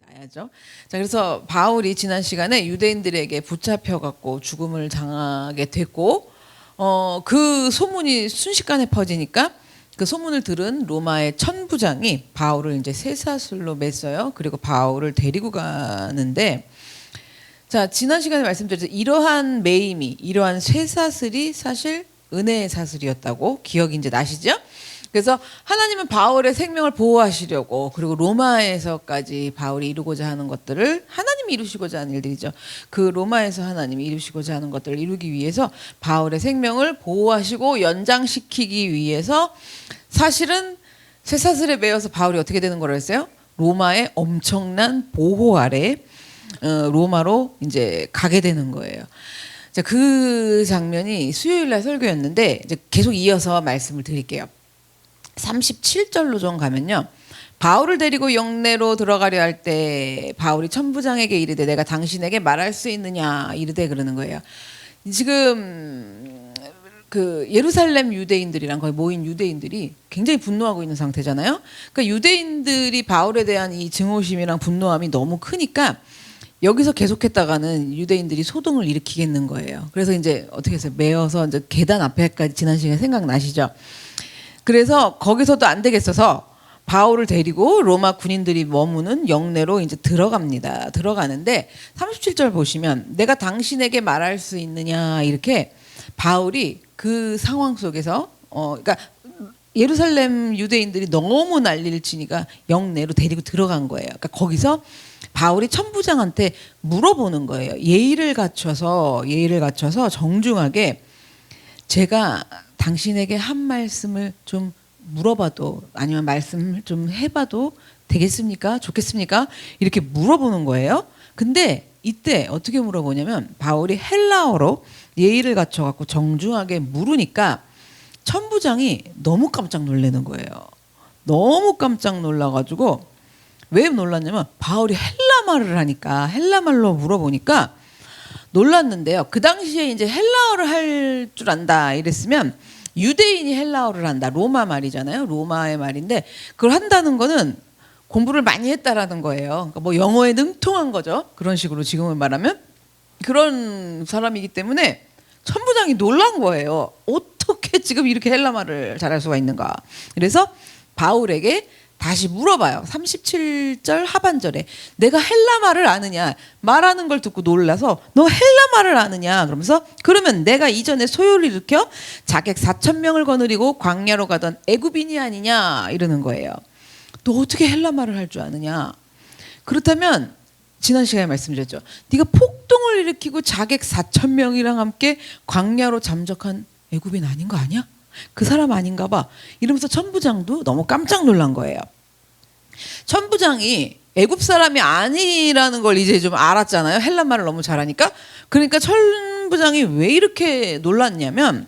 나야죠. 자, 그래서 바울이 지난 시간에 유대인들에게 붙잡혀 갖고 죽음을 당하게 됐고, 그 소문이 순식간에 퍼지니까 그 소문을 들은 로마의 천부장이 바울을 이제 쇠사슬로 맸어요. 그리고 바울을 데리고 가는데, 자, 지난 시간에 말씀드렸죠. 이러한 매임이, 이러한 쇠사슬이 사실 은혜의 사슬이었다고 기억이 이제 나시죠? 그래서 하나님은 바울의 생명을 보호하시려고, 그리고 로마에서까지 바울이 이루고자 하는 것들을 하나님이 이루시고자 하는 일들이죠. 그 로마에서 하나님이 이루시고자 하는 것들을 이루기 위해서 바울의 생명을 보호하시고 연장시키기 위해서 사실은 쇠사슬에 매여서 바울이 어떻게 되는 거라 했어요? 로마의 엄청난 보호 아래 로마로 이제 가게 되는 거예요. 자, 그 장면이 수요일 날 설교였는데 이제 계속 이어서 말씀을 드릴게요. 37절로 좀 가면요. 바울을 데리고 영내로 들어가려 할 때 바울이 천부장에게 이르되 내가 당신에게 말할 수 있느냐 이르되 그러는 거예요. 지금 그 예루살렘 유대인들이랑 거기 모인 유대인들이 굉장히 분노하고 있는 상태잖아요. 그러니까 유대인들이 바울에 대한 이 증오심이랑 분노함이 너무 크니까 여기서 계속했다가는 유대인들이 소동을 일으키겠는 거예요. 그래서 이제 어떻게 해서 매어서 이제 계단 앞에까지 지난 시간에 생각나시죠? 그래서 거기서도 안 되겠어서 바울을 데리고 로마 군인들이 머무는 영내로 이제 들어갑니다. 들어가는데 37절 보시면 내가 당신에게 말할 수 있느냐 이렇게 바울이 그 상황 속에서 그러니까 예루살렘 유대인들이 너무 난리를 치니까 영내로 데리고 들어간 거예요. 그러니까 거기서 바울이 천부장한테 물어보는 거예요. 예의를 갖춰서 정중하게 제가 당신에게 한 말씀을 좀 물어봐도 아니면 말씀을 좀 해봐도 되겠습니까? 좋겠습니까? 이렇게 물어보는 거예요. 근데 이때 어떻게 물어보냐면 바울이 헬라어로 예의를 갖춰갖고 정중하게 물으니까 천부장이 너무 깜짝 놀라는 거예요. 너무 깜짝 놀라가지고 왜 놀랐냐면 바울이 헬라말을 하니까 헬라말로 물어보니까 놀랐는데요. 그 당시에 이제 헬라어를 할 줄 안다 이랬으면 유대인이 헬라어를 한다. 로마 말이잖아요. 로마의 말인데 그걸 한다는 거는 공부를 많이 했다라는 거예요. 그러니까 뭐 영어에 능통한 거죠. 그런 식으로 지금은 말하면 그런 사람이기 때문에 천부장이 놀란 거예요. 어떻게 지금 이렇게 헬라말을 잘할 수가 있는가. 그래서 바울에게 다시 물어봐요. 37절 하반절에 내가 헬라말을 아느냐 말하는 걸 듣고 놀라서 너 헬라말을 아느냐 그러면서 그러면 내가 이전에 소요를 일으켜 자객 4,000명을 거느리고 광야로 가던 애굽인이 아니냐 이러는 거예요. 너 어떻게 헬라말을 할 줄 아느냐. 그렇다면 지난 시간에 말씀드렸죠. 네가 폭동을 일으키고 자객 4,000명이랑 함께 광야로 잠적한 애굽인 아닌 거 아니야? 그 사람 아닌가 봐. 이러면서 천부장도 너무 깜짝 놀란 거예요. 천부장이 애굽 사람이 아니라는 걸 이제 좀 알았잖아요. 헬라말을 너무 잘하니까. 그러니까 천부장이 왜 이렇게 놀랐냐면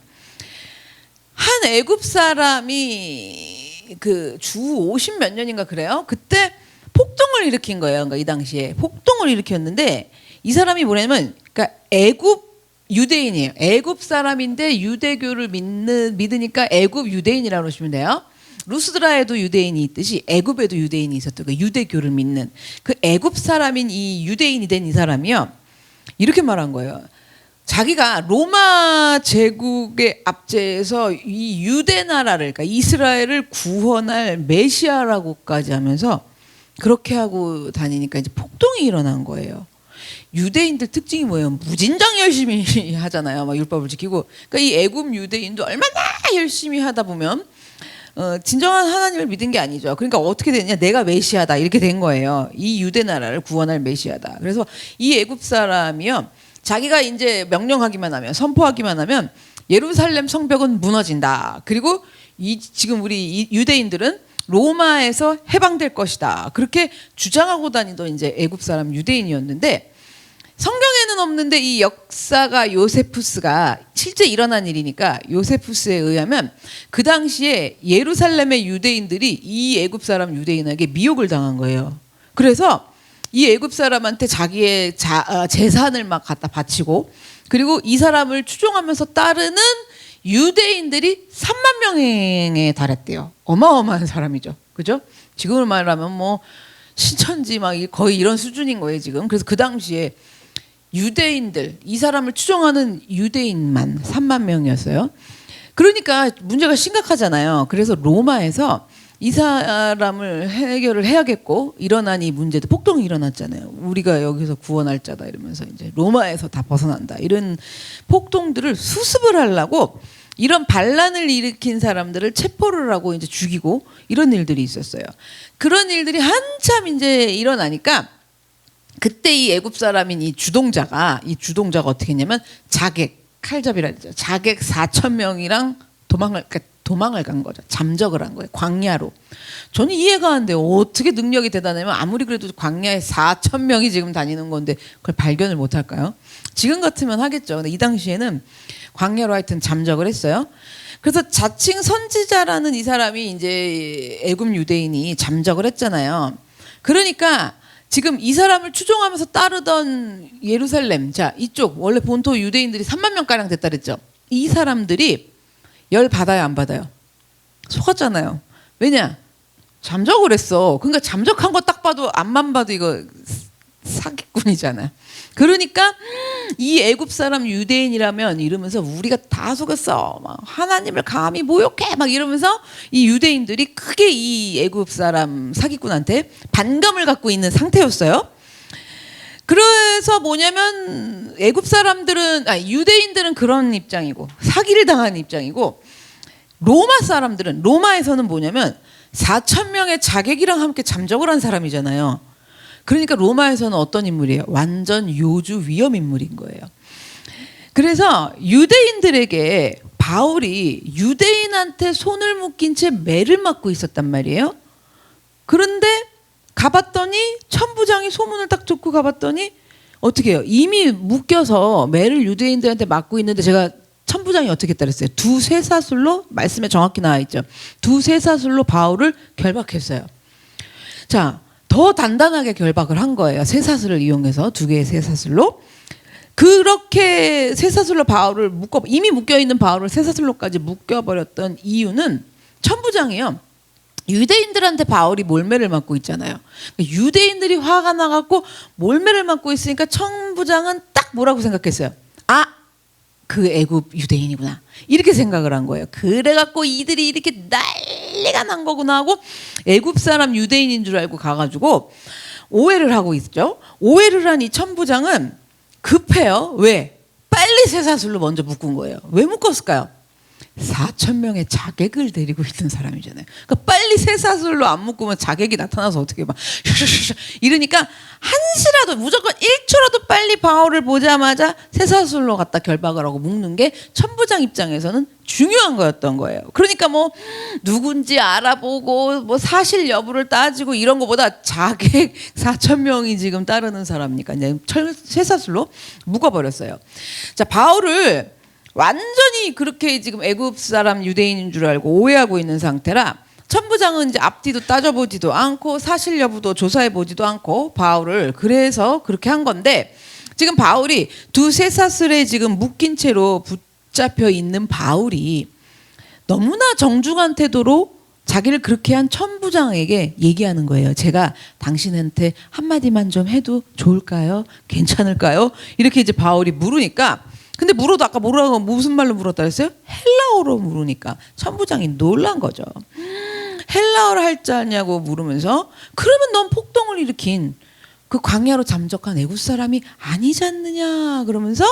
한 애굽 사람이 그 주 50 몇 년인가 그래요. 그때 폭동을 일으킨 거예요. 그러니까 이 당시에 폭동을 일으켰는데 이 사람이 뭐냐면 그러니까 애굽 유대인이에요. 애굽 사람인데 유대교를 믿으니까 애굽 유대인이라고 하시면 돼요. 루스드라에도 유대인이 있듯이 애굽에도 유대인이 있었던 그 유대교를 믿는 그 애굽 사람인 이 유대인이 된 이 사람이요. 이렇게 말한 거예요. 자기가 로마 제국의 압제에서 이 유대 나라를 그러니까 이스라엘을 구원할 메시아라고까지 하면서 그렇게 하고 다니니까 이제 폭동이 일어난 거예요. 유대인들 특징이 뭐예요? 무진장 열심히 하잖아요. 막 율법을 지키고. 그러니까 이 애굽 유대인도 얼마나 열심히 하다 보면 진정한 하나님을 믿은 게 아니죠. 그러니까 어떻게 되냐? 내가 메시아다 이렇게 된 거예요. 이 유대 나라를 구원할 메시아다. 그래서 이 애굽 사람이요, 자기가 이제 명령하기만 하면 선포하기만 하면 예루살렘 성벽은 무너진다. 그리고 지금 우리 유대인들은 로마에서 해방될 것이다. 그렇게 주장하고 다니던 이제 애굽 사람 유대인이었는데. 성경에는 없는데 이 역사가 요세푸스가 실제 일어난 일이니까 요세푸스에 의하면 그 당시에 예루살렘의 유대인들이 이 애굽 사람 유대인에게 미혹을 당한 거예요. 그래서 이 애굽 사람한테 자기의 재산을 막 갖다 바치고 그리고 이 사람을 추종하면서 따르는 유대인들이 3만 명에 달했대요. 어마어마한 사람이죠. 그죠? 지금으로 말하면 뭐 신천지 막 거의 이런 수준인 거예요 지금. 그래서 그 당시에 유대인들, 이 사람을 추종하는 유대인만 3만 명이었어요. 그러니까 문제가 심각하잖아요. 그래서 로마에서 이 사람을 해결을 해야겠고, 일어난 이 문제도 폭동이 일어났잖아요. 우리가 여기서 구원할 자다 이러면서 이제 로마에서 다 벗어난다 이런 폭동들을 수습을 하려고 이런 반란을 일으킨 사람들을 체포를 하고 이제 죽이고 이런 일들이 있었어요. 그런 일들이 한참 이제 일어나니까 그때 이 애굽 사람인 이 주동자가 어떻게 했냐면 자객, 칼잡이라 그러죠. 자객 4천 명이랑 도망을 간 거죠. 잠적을 한 거예요. 광야로. 저는 이해가 안 돼요. 어떻게 능력이 대단하면 아무리 그래도 광야에 4천 명이 지금 다니는 건데 그걸 발견을 못 할까요? 지금 같으면 하겠죠. 근데 이 당시에는 광야로 하여튼 잠적을 했어요. 그래서 자칭 선지자라는 이 사람이 이제 애굽 유대인이 잠적을 했잖아요. 그러니까 지금 이 사람을 추종하면서 따르던 예루살렘, 자 이쪽 원래 본토 유대인들이 3만 명가량 됐다 그랬죠. 이 사람들이 열 받아요 안 받아요? 속았잖아요. 왜냐? 잠적을 했어. 그러니까 잠적한 거 딱 봐도 앞만 봐도 이거 사기꾼이잖아. 그러니까 이 애굽 사람 유대인이라면 이러면서 우리가 다 속였어. 막 하나님을 감히 모욕해. 막 이러면서 이 유대인들이 크게 이 애굽 사람 사기꾼한테 반감을 갖고 있는 상태였어요. 그래서 뭐냐면 애굽 사람들은 유대인들은 그런 입장이고 사기를 당한 입장이고 로마 사람들은 로마에서는 뭐냐면 4천 명의 자객이랑 함께 잠적을 한 사람이잖아요. 그러니까 로마에서는 어떤 인물이에요? 완전 요주 위험 인물인 거예요. 그래서 유대인들에게 바울이 유대인한테 손을 묶인 채 매를 맞고 있었단 말이에요. 그런데 가봤더니 천부장이 소문을 딱 듣고 가봤더니 어떻게 해요? 이미 묶여서 매를 유대인들한테 맞고 있는데 제가 천부장이 어떻게 했다 그랬어요? 두 쇠사슬로 말씀에 정확히 나와 있죠. 두 쇠사슬로 바울을 결박했어요. 자, 더 단단하게 결박을 한 거예요. 쇠사슬을 이용해서 두 개의 쇠사슬로. 그렇게 쇠사슬로 바울을 이미 묶여있는 바울을 쇠사슬로까지 묶여버렸던 이유는 천부장이요. 유대인들한테 바울이 몰매를 맞고 있잖아요. 유대인들이 화가 나갖고 몰매를 맞고 있으니까 천부장은 딱 뭐라고 생각했어요? 아, 그 애굽 유대인이구나. 이렇게 생각을 한 거예요. 그래갖고 이들이 이렇게 난리가 난 거구나 하고 애굽 사람 유대인인 줄 알고 가가지고 오해를 하고 있죠. 오해를 한 이 천부장은 급해요. 왜? 빨리 쇠사슬로 먼저 묶은 거예요. 왜 묶었을까요? 4천 명의 자객을 데리고 있는 사람이잖아요. 그러니까 빨리 쇠사슬로 안 묶으면 자객이 나타나서 어떻게 막 이러니까 한시라도 무조건 1초라도 빨리 바울을 보자마자 쇠사슬로 갖다 결박을 하고 묶는 게 천부장 입장에서는 중요한 거였던 거예요. 그러니까 뭐 누군지 알아보고 뭐 사실 여부를 따지고 이런 거보다 자객 4천 명이 지금 따르는 사람이니까 그냥 쇠사슬로 묶어버렸어요. 자, 바울을 완전히 그렇게 지금 애굽 사람 유대인인 줄 알고 오해하고 있는 상태라 천부장은 이제 앞뒤도 따져보지도 않고 사실 여부도 조사해보지도 않고 바울을 그래서 그렇게 한 건데 지금 바울이 두 쇠사슬에 지금 묶인 채로 붙잡혀 있는 바울이 너무나 정중한 태도로 자기를 그렇게 한 천부장에게 얘기하는 거예요. 제가 당신한테 한마디만 좀 해도 좋을까요? 괜찮을까요? 이렇게 이제 바울이 물으니까 근데 물어도 아까 뭐라고 무슨 말로 물었다 그랬어요? 헬라어로 물으니까 천부장이 놀란 거죠. 헬라어를 할 줄 아냐고 물으면서 그러면 넌 폭동을 일으킨 그 광야로 잠적한 애굽 사람이 아니지 않느냐 그러면서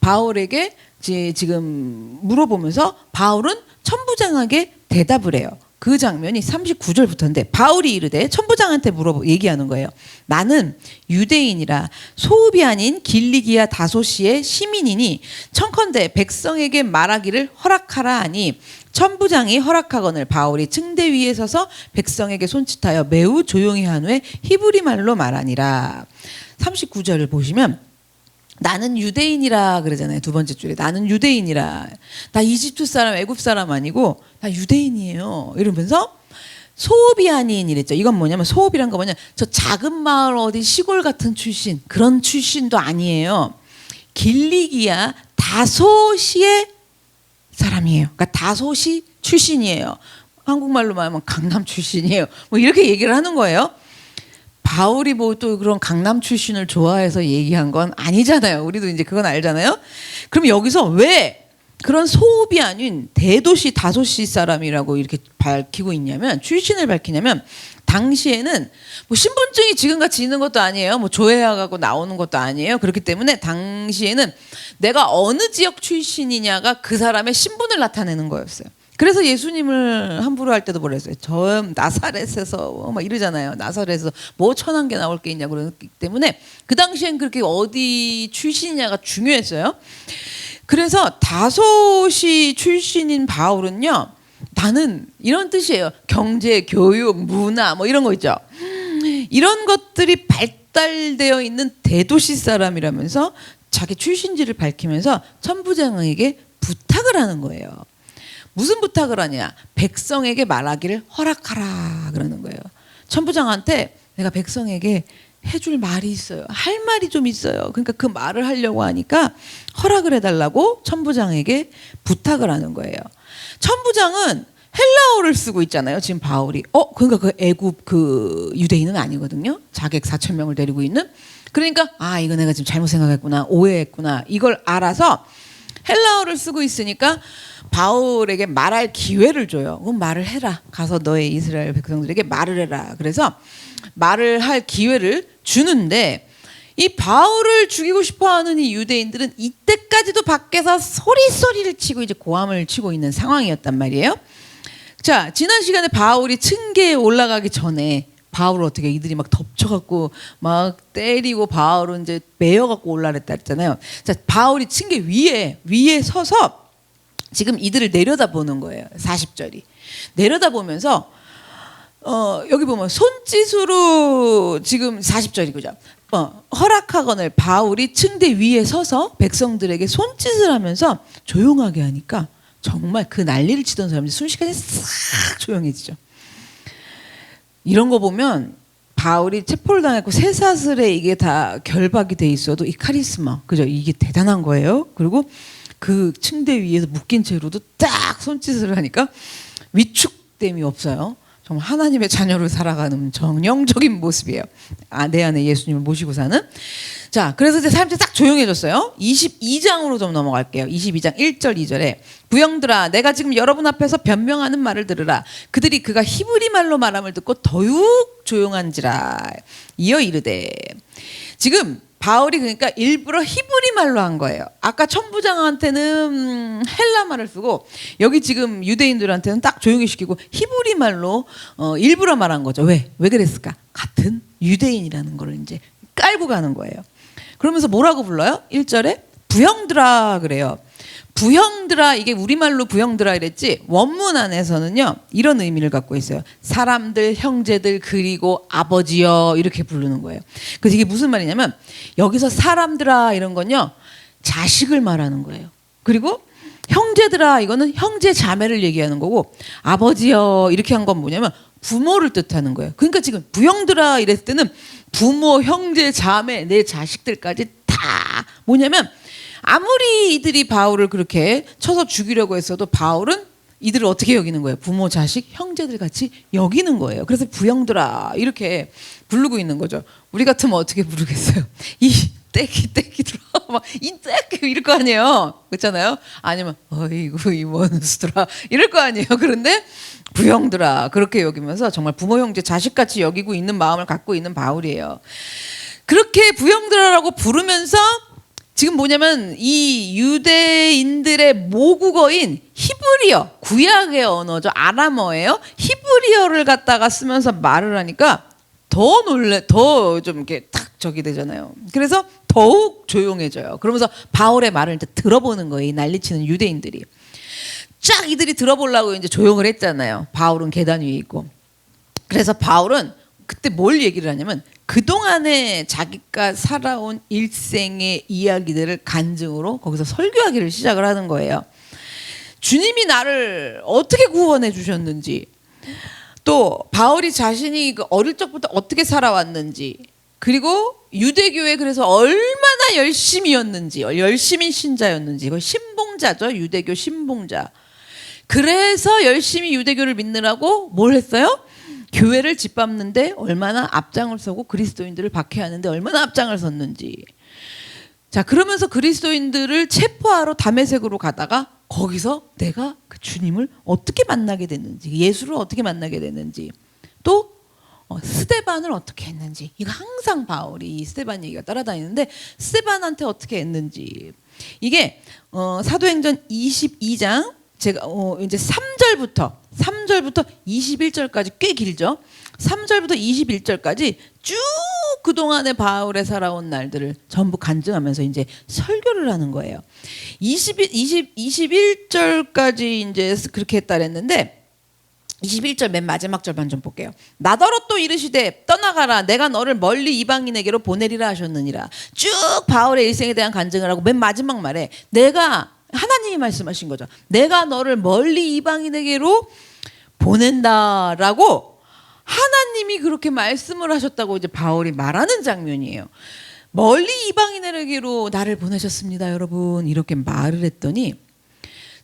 바울에게 지금 물어보면서 바울은 천부장에게 대답을 해요. 그 장면이 39절부터인데 바울이 이르되 천부장한테 얘기하는 거예요. 나는 유대인이라 소읍이 아닌 길리기아 다소시의 시민이니 청컨대 백성에게 말하기를 허락하라 하니 천부장이 허락하거늘 바울이 층대 위에 서서 백성에게 손짓하여 매우 조용히 한 후에 히브리 말로 말하니라. 39절을 보시면 나는 유대인이라 그러잖아요. 두 번째 줄에 나는 유대인이라. 나 이집트 사람 애굽 사람 아니고 나 유대인이에요. 이러면서 소읍이 아닌 이랬죠. 이건 뭐냐면 소읍이란 거 뭐냐 저 작은 마을 어디 시골 같은 출신 그런 출신도 아니에요. 길리기아 다소시의 사람이에요. 그러니까 다소시 출신이에요. 한국말로 말하면 강남 출신이에요. 뭐 이렇게 얘기를 하는 거예요. 바울이 뭐 또 그런 강남 출신을 좋아해서 얘기한 건 아니잖아요. 우리도 이제 그건 알잖아요. 그럼 여기서 왜 그런 소읍이 아닌 대도시 다소시 사람이라고 이렇게 밝히고 있냐면, 출신을 밝히냐면, 당시에는 뭐 신분증이 지금같이 있는 것도 아니에요. 뭐 조회하고 나오는 것도 아니에요. 그렇기 때문에 당시에는 내가 어느 지역 출신이냐가 그 사람의 신분을 나타내는 거였어요. 그래서 예수님을 함부로 할 때도 뭐랬어요. 저 나사렛에서 막 이러잖아요. 나사렛에서 뭐 1,000개 나올 게 있냐고 그러기 때문에 그 당시엔 그렇게 어디 출신이냐가 중요했어요. 그래서 다소시 출신인 바울은요, 나는 이런 뜻이에요. 경제, 교육, 문화 뭐 이런 거 있죠. 이런 것들이 발달되어 있는 대도시 사람이라면서 자기 출신지를 밝히면서 천부장에게 부탁을 하는 거예요. 무슨 부탁을 하냐? 백성에게 말하기를 허락하라 그러는 거예요. 천부장한테 내가 백성에게 해줄 말이 있어요. 할 말이 좀 있어요. 그러니까 그 말을 하려고 하니까 허락을 해달라고 천부장에게 부탁을 하는 거예요. 천부장은 헬라어를 쓰고 있잖아요. 지금 바울이. 그러니까 그 애굽 그 유대인은 아니거든요. 자객 4,000명을 데리고 있는. 그러니까 이거 내가 지금 잘못 생각했구나. 오해했구나. 이걸 알아서 헬라어를 쓰고 있으니까 바울에게 말할 기회를 줘요. 그럼 말을 해라. 가서 너의 이스라엘 백성들에게 말을 해라. 그래서 말을 할 기회를 주는데, 이 바울을 죽이고 싶어하는 이 유대인들은 이때까지도 밖에서 소리소리를 치고 이제 고함을 치고 있는 상황이었단 말이에요. 자, 지난 시간에 바울이 층계에 올라가기 전에 바울을 어떻게 이들이 막 덮쳐갖고 막 때리고 바울은 이제 매여갖고 올라랬다 했잖아요. 자, 바울이 층계 위에 서서 지금 이들을 내려다보는 거예요. 40절이 내려다보면서 여기 보면 손짓으로 지금 40절이죠. 허락하거늘 바울이 층대 위에 서서 백성들에게 손짓을 하면서 조용하게 하니까 정말 그 난리를 치던 사람들이 순식간에 싹 조용해지죠. 이런 거 보면 바울이 체포를 당했고 쇠사슬에 이게 다 결박이 돼 있어도 이 카리스마, 그죠? 이게 대단한 거예요. 그리고 그 층대 위에서 묶인 채로도 딱 손짓을 하니까 위축됨이 없어요. 정말 하나님의 자녀로 살아가는 정형적인 모습이에요. 내 안에 예수님을 모시고 사는. 자, 그래서 이제 사람들이 딱 조용해졌어요. 22장으로 좀 넘어갈게요. 22장 1절 2절에 부형들아, 내가 지금 여러분 앞에서 변명하는 말을 들으라. 그들이 그가 히브리 말로 말함을 듣고 더욱 조용한지라. 이어 이르되. 지금 바울이 그러니까 일부러 히브리 말로 한 거예요. 아까 천부장한테는 헬라 말을 쓰고 여기 지금 유대인들한테는 딱 조용히 시키고 히브리 말로 일부러 말한 거죠. 왜 그랬을까? 같은 유대인이라는 걸 이제 깔고 가는 거예요. 그러면서 뭐라고 불러요? 1절에 부형들아 그래요. 부형들아, 이게 우리말로 부형들아 이랬지 원문 안에서는요 이런 의미를 갖고 있어요. 사람들, 형제들, 그리고 아버지여 이렇게 부르는 거예요. 그래서 이게 무슨 말이냐면 여기서 사람들아 이런 건요 자식을 말하는 거예요. 그리고 형제들아 이거는 형제 자매를 얘기하는 거고, 아버지여 이렇게 한 건 뭐냐면 부모를 뜻하는 거예요. 그러니까 지금 부형들아 이랬을 때는 부모, 형제, 자매, 내 자식들까지 다 뭐냐면 아무리 이들이 바울을 그렇게 쳐서 죽이려고 했어도 바울은 이들을 어떻게 여기는 거예요? 부모, 자식, 형제들 같이 여기는 거예요. 그래서 부형들아 이렇게 부르고 있는 거죠. 우리 같으면 어떻게 부르겠어요? 이 떼기들아 이 떼기 이럴 거 아니에요. 그렇잖아요. 아니면 어이구 이 원수들아 이럴 거 아니에요. 그런데 부형들아 그렇게 여기면서 정말 부모, 형제, 자식같이 여기고 있는 마음을 갖고 있는 바울이에요. 그렇게 부형들아라고 부르면서 지금 뭐냐면 이 유대인들의 모국어인 히브리어, 구약의 언어죠. 아람어예요. 히브리어를 갖다가 쓰면서 말을 하니까 더 좀 이렇게 탁 저기 되잖아요. 그래서 더욱 조용해져요. 그러면서 바울의 말을 이제 들어보는 거예요. 이 난리치는 유대인들이. 쫙 이들이 들어보려고 이제 조용을 했잖아요. 바울은 계단 위에 있고. 그래서 바울은 그때 뭘 얘기를 하냐면 그동안에 자기가 살아온 일생의 이야기들을 간증으로 거기서 설교하기를 시작을 하는 거예요. 주님이 나를 어떻게 구원해 주셨는지, 또 바울이 자신이 어릴 적부터 어떻게 살아왔는지, 그리고 유대교에 그래서 얼마나 열심히 신자였는지, 이거 신봉자죠. 유대교 신봉자. 그래서 열심히 유대교를 믿느라고 뭘 했어요? 교회를 짓밟는데 얼마나 앞장을 서고 그리스도인들을 박해하는데 얼마나 앞장을 섰는지. 자, 그러면서 그리스도인들을 체포하러 다메섹으로 가다가 거기서 내가 그 주님을 어떻게 만나게 됐는지, 예수를 어떻게 만나게 됐는지, 또 스데반을 어떻게 했는지. 이거 항상 바울이 이 스데반 얘기가 따라다니는데 스데반한테 어떻게 했는지. 이게 사도행전 22장 제가 이제 3절부터 21절까지 꽤 길죠. 3절부터 21절까지 쭉 그동안의 바울의 살아온 날들을 전부 간증하면서 이제 설교를 하는 거예요. 21절까지 이제 그렇게 했다 그랬는데 21절 맨 마지막 절만 좀 볼게요. 나더러 또 이르시되 떠나가라 내가 너를 멀리 이방인에게로 보내리라 하셨느니라. 쭉 바울의 일생에 대한 간증을 하고 맨 마지막 말에 내가 하나님이 말씀하신 거죠. 내가 너를 멀리 이방인에게로 보낸다라고 하나님이 그렇게 말씀을 하셨다고 이제 바울이 말하는 장면이에요. 멀리 이방인에게로 나를 보내셨습니다, 여러분. 이렇게 말을 했더니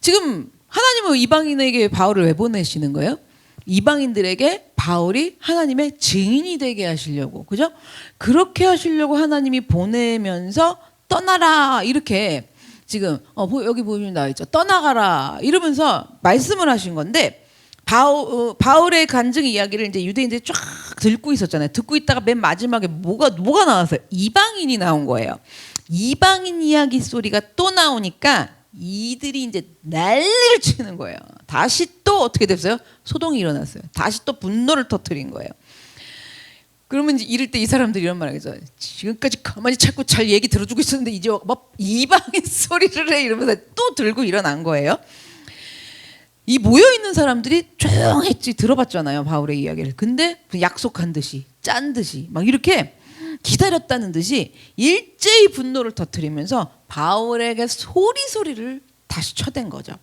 지금 하나님은 이방인에게 바울을 왜 보내시는 거예요? 이방인들에게 바울이 하나님의 증인이 되게 하시려고, 그죠? 그렇게 하시려고 하나님이 보내면서 떠나라 이렇게 지금 여기 보시면 나와 있죠. 떠나가라 이러면서 말씀을 하신 건데 바울의 간증 이야기를 이제 유대인들이 쫙 듣고 있었잖아요. 듣고 있다가 맨 마지막에 뭐가 나왔어요? 이방인이 나온 거예요. 이방인 이야기 소리가 또 나오니까 이들이 이제 난리를 치는 거예요. 다시 또 어떻게 됐어요? 소동이 일어났어요. 다시 또 분노를 터뜨린 거예요. 그러면 이제 이럴 때 이 사람들이 이런 말 하겠죠. 지금까지 가만히 찾고 잘 얘기 들어주고 있었는데 이제 막 이방인 소리를 해 이러면서 또 들고 일어난 거예요. 이 모여있는 사람들이 조용했지 들어봤잖아요. 바울의 이야기를. 근데 약속한 듯이 짠 듯이 막 이렇게 기다렸다는 듯이 일제히 분노를 터뜨리면서 바울에게 소리를 다시 쳐댄 거죠.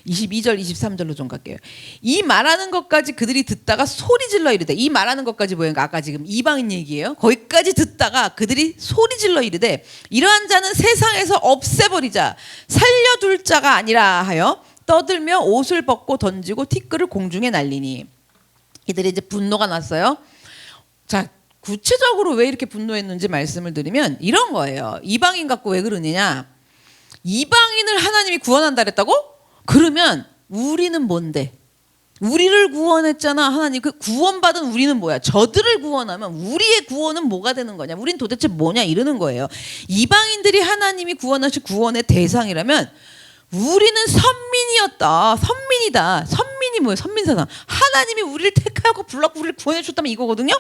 22절 23절로 좀 갈게요. 이 말하는 것까지 그들이 듣다가 소리질러 이르되, 이 말하는 것까지 뭐예요? 아까 지금 이방인 얘기예요. 거기까지 듣다가 그들이 소리질러 이르되 이러한 자는 세상에서 없애버리자 살려둘 자가 아니라 하여 떠들며 옷을 벗고 던지고 티끌을 공중에 날리니. 이들이 이제 분노가 났어요. 자, 구체적으로 왜 이렇게 분노했는지 말씀을 드리면 이런 거예요. 이방인 갖고 왜 그러느냐? 이방인을 하나님이 구원한다 그랬다고? 그러면 우리는 뭔데? 우리를 구원했잖아 하나님. 그 구원받은 우리는 뭐야? 저들을 구원하면 우리의 구원은 뭐가 되는 거냐? 우린 도대체 뭐냐? 이러는 거예요. 이방인들이 하나님이 구원하신 구원의 대상이라면 우리는 선민이었다. 선민이다. 선민이 뭐예요? 선민사상. 하나님이 우리를 택하고 불렀고 우리를 구원해 줬다면 이거거든요.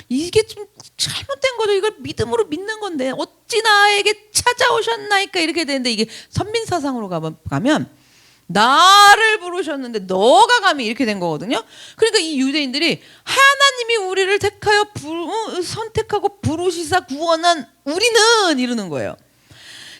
이게 좀 잘못된 거죠. 이걸 믿음으로 믿는 건데 어찌 나에게 찾아오셨나이까 이렇게 되는데 이게 선민사상으로 가면 나를 부르셨는데 너가 감히 이렇게 된 거거든요. 그러니까 이 유대인들이 하나님이 우리를 택하여 선택하고 부르시사 구원한 우리는 이러는 거예요.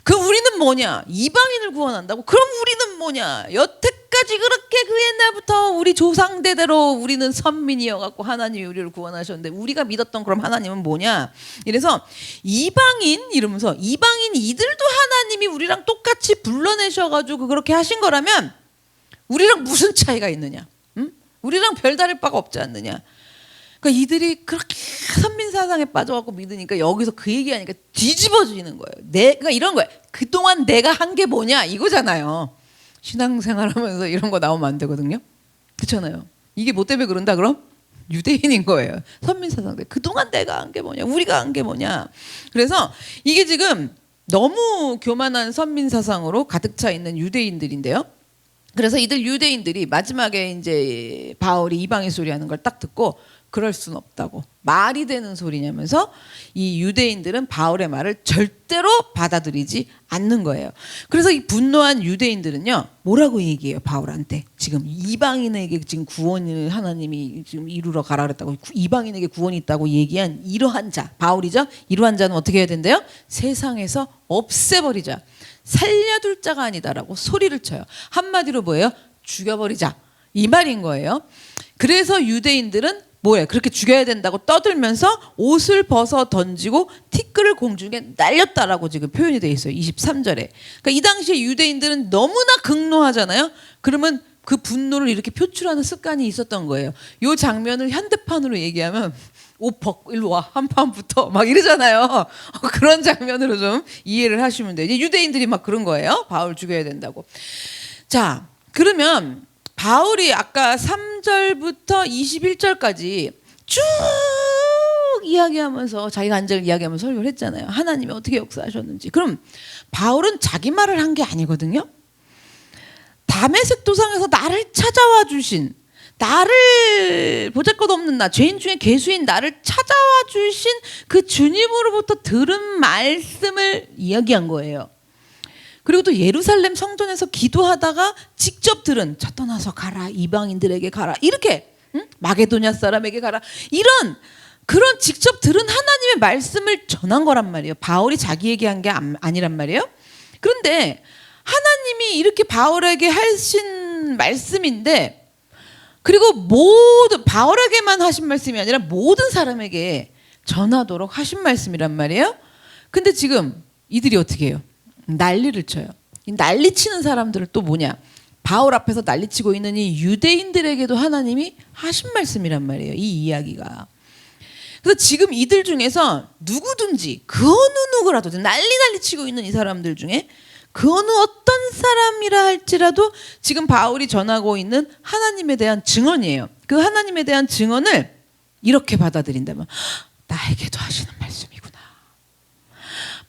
그 우리는 뭐냐? 이방인을 구원한다고? 그럼 우리는 뭐냐? 여태까지 그렇게 그 옛날부터 우리 조상대대로 우리는 선민이어갖고 하나님이 우리를 구원하셨는데 우리가 믿었던 그럼 하나님은 뭐냐? 이래서 이방인 이러면서 이방인 이들도 하나님이 우리랑 똑같이 불러내셔가지고 그렇게 하신 거라면 우리랑 무슨 차이가 있느냐? 응? 우리랑 별다를 바가 없지 않느냐? 그러니까 이들이 그렇게 선민사상에 빠져갖고 믿으니까 여기서 그 얘기하니까 뒤집어지는 거예요. 내가 이런 거예요. 그동안 내가 한 게 뭐냐 이거잖아요. 신앙생활하면서 이런 거 나오면 안 되거든요. 그렇잖아요. 이게 뭐 때문에 그런다 그럼? 유대인인 거예요. 선민사상 때 그동안 내가 한 게 뭐냐, 우리가 한 게 뭐냐. 그래서 이게 지금 너무 교만한 선민사상으로 가득 차 있는 유대인들인데요. 그래서 이들 유대인들이 마지막에 이제 바울이 이방인 소리 하는 걸 딱 듣고 그럴 순 없다고. 말이 되는 소리냐면서 이 유대인들은 바울의 말을 절대로 받아들이지 않는 거예요. 그래서 이 분노한 유대인들은요, 뭐라고 얘기해요? 바울한테 지금 이방인에게 지금 구원을 하나님이 지금 이루러 가라 그랬다고, 이방인에게 구원이 있다고 얘기한 이러한 자, 바울이죠. 이러한 자는 어떻게 해야 된대요? 세상에서 없애버리자, 살려둘 자가 아니다라고 소리를 쳐요. 한마디로 뭐예요? 죽여버리자, 이 말인 거예요. 그래서 유대인들은 뭐예요? 그렇게 죽여야 된다고 떠들면서 옷을 벗어 던지고 티끌을 공중에 날렸다라고 지금 표현이 되어 있어요. 23절에. 그러니까 이 당시에 유대인들은 너무나 극노하잖아요. 그러면 그 분노를 이렇게 표출하는 습관이 있었던 거예요. 요 장면을 현대판으로 얘기하면 옷 벗고 일로 와 한판부터 막 이러잖아요. 그런 장면으로 좀 이해를 하시면 돼요. 이제 유대인들이 막 그런 거예요. 바울 죽여야 된다고. 자, 그러면 바울이 아까 3절부터 21절까지 쭉 이야기하면서 자기가 안전을 이야기하면서 설교를 했잖아요. 하나님이 어떻게 역사하셨는지. 그럼 바울은 자기 말을 한 게 아니거든요. 다메섹 도상에서 나를 찾아와 주신, 나를 보잘것없는 나, 죄인 중에 괴수인 나를 찾아와 주신 그 주님으로부터 들은 말씀을 이야기한 거예요. 그리고 또 예루살렘 성전에서 기도하다가 직접 들은, 저 떠나서 가라, 이방인들에게 가라, 이렇게 마게도냐 사람에게 가라, 이런 그런 직접 들은 하나님의 말씀을 전한 거란 말이에요. 바울이 자기 얘기한 게 아니란 말이에요. 그런데 하나님이 이렇게 바울에게 하신 말씀인데, 그리고 모든 바울에게만 하신 말씀이 아니라 모든 사람에게 전하도록 하신 말씀이란 말이에요. 근데 지금 이들이 어떻게 해요? 난리를 쳐요. 이 난리치는 사람들은 또 뭐냐? 바울 앞에서 난리치고 있는 이 유대인들에게도 하나님이 하신 말씀이란 말이에요. 이 이야기가. 그래서 지금 이들 중에서 누구든지 그 어느 누구라도 난리치고 있는 이 사람들 중에 그 어느 어떤 사람이라 할지라도 지금 바울이 전하고 있는 하나님에 대한 증언이에요. 그 하나님에 대한 증언을 이렇게 받아들인다면, 나에게도 하시는 말씀이구나.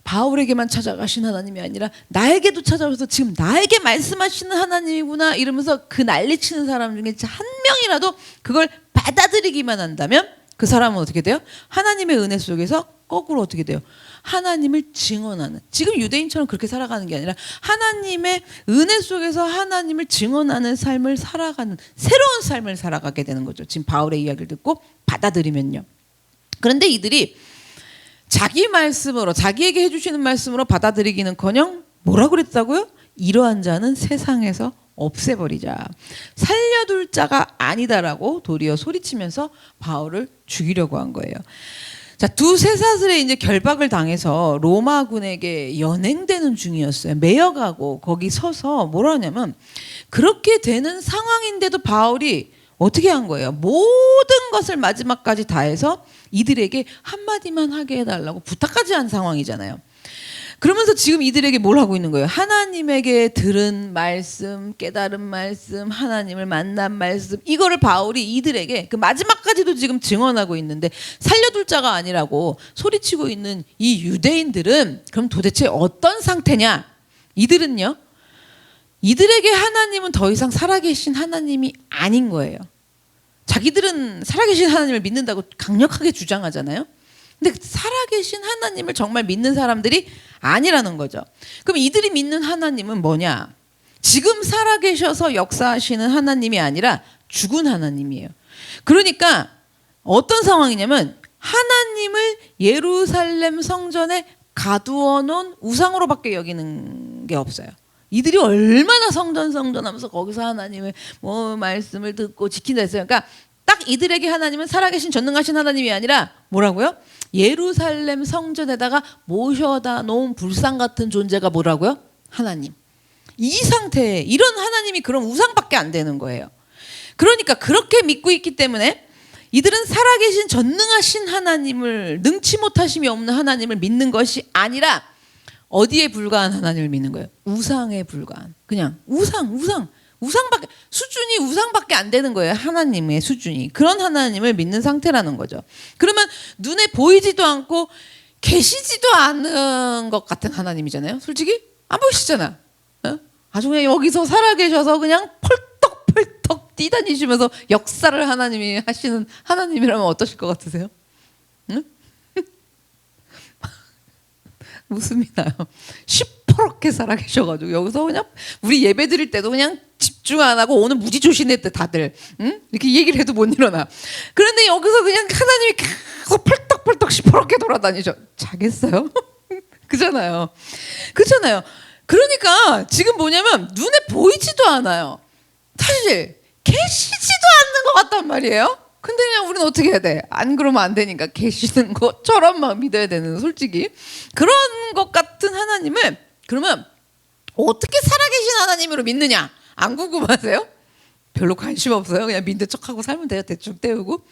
바울에게만 찾아가신 하나님이 아니라 나에게도 찾아와서 지금 나에게 말씀하시는 하나님이구나, 이러면서 그 난리치는 사람 중에 한 명이라도 그걸 받아들이기만 한다면 그 사람은 어떻게 돼요? 하나님의 은혜 속에서 거꾸로 어떻게 돼요? 하나님을 증언하는, 지금 유대인처럼 그렇게 살아가는 게 아니라 하나님의 은혜 속에서 하나님을 증언하는 삶을 살아가는 새로운 삶을 살아가게 되는 거죠. 지금 바울의 이야기를 듣고 받아들이면요. 그런데 이들이 자기 말씀으로, 자기에게 해주시는 말씀으로 받아들이기는커녕 뭐라고 그랬다고요? 이러한 자는 세상에서 없애버리자, 살려둘 자가 아니다라고 도리어 소리치면서 바울을 죽이려고 한 거예요. 자, 두 쇠사슬에 이제 결박을 당해서 로마군에게 연행되는 중이었어요. 매여가고 거기 서서 뭐라 하냐면, 그렇게 되는 상황인데도 바울이 어떻게 한 거예요? 모든 것을 마지막까지 다해서 이들에게 한마디만 하게 해달라고 부탁까지 한 상황이잖아요. 그러면서 지금 이들에게 뭘 하고 있는 거예요? 하나님에게 들은 말씀, 깨달은 말씀, 하나님을 만난 말씀, 이거를 바울이 이들에게 그 마지막까지도 지금 증언하고 있는데, 살려둘 자가 아니라고 소리치고 있는 이 유대인들은 그럼 도대체 어떤 상태냐? 이들은요, 이들에게 하나님은 더 이상 살아계신 하나님이 아닌 거예요. 자기들은 살아계신 하나님을 믿는다고 강력하게 주장하잖아요. 근데 살아계신 하나님을 정말 믿는 사람들이 아니라는 거죠. 그럼 이들이 믿는 하나님은 뭐냐? 지금 살아계셔서 역사하시는 하나님이 아니라 죽은 하나님이에요. 그러니까 어떤 상황이냐면, 하나님을 예루살렘 성전에 가두어 놓은 우상으로밖에 여기는 게 없어요. 이들이 얼마나 성전 하면서 거기서 하나님의 뭐 말씀을 듣고 지킨다 했어요. 그러니까 딱 이들에게 하나님은 살아계신 전능하신 하나님이 아니라 뭐라고요? 예루살렘 성전에다가 모셔다 놓은 불상 같은 존재가 뭐라고요? 하나님. 이 상태에 이런 하나님이 그런 우상밖에 안 되는 거예요. 그러니까 그렇게 믿고 있기 때문에 이들은 살아계신 전능하신 하나님을, 능치 못하심이 없는 하나님을 믿는 것이 아니라 어디에 불과한 하나님을 믿는 거예요? 우상에 불과한, 그냥 우상밖에, 수준이 우상밖에 안 되는 거예요. 하나님의 수준이. 그런 하나님을 믿는 상태라는 거죠. 그러면 눈에 보이지도 않고 계시지도 않은 것 같은 하나님이잖아요. 솔직히 안 보이시잖아. 아주 그냥 여기서 살아계셔서 그냥 펄떡펄떡 뛰다니시면서 역사를 하나님이 하시는 하나님이라면 어떠실 것 같으세요? 응? 웃음이 나요. 시퍼렇게 살아계셔가지고 여기서 그냥 우리 예배 드릴 때도 그냥 집중 안 하고 오늘 무지 조심했대 다들. 응? 이렇게 얘기를 해도 못 일어나. 그런데 여기서 그냥 하나님이 계속 펄떡펄떡 시퍼렇게 돌아다니죠. 자겠어요? 그잖아요. 그렇잖아요. 그러니까 지금 뭐냐면 눈에 보이지도 않아요. 사실 계시지도 않는 것 같단 말이에요. 근데 그냥 우리는 어떻게 해야 돼? 안 그러면 안 되니까 계시는 것처럼만 믿어야 되는, 솔직히 그런 것 같은 하나님을 그러면 어떻게 살아계신 하나님으로 믿느냐? 안 궁금하세요? 별로 관심 없어요. 그냥 믿는 척하고 살면 돼요. 대충 때우고.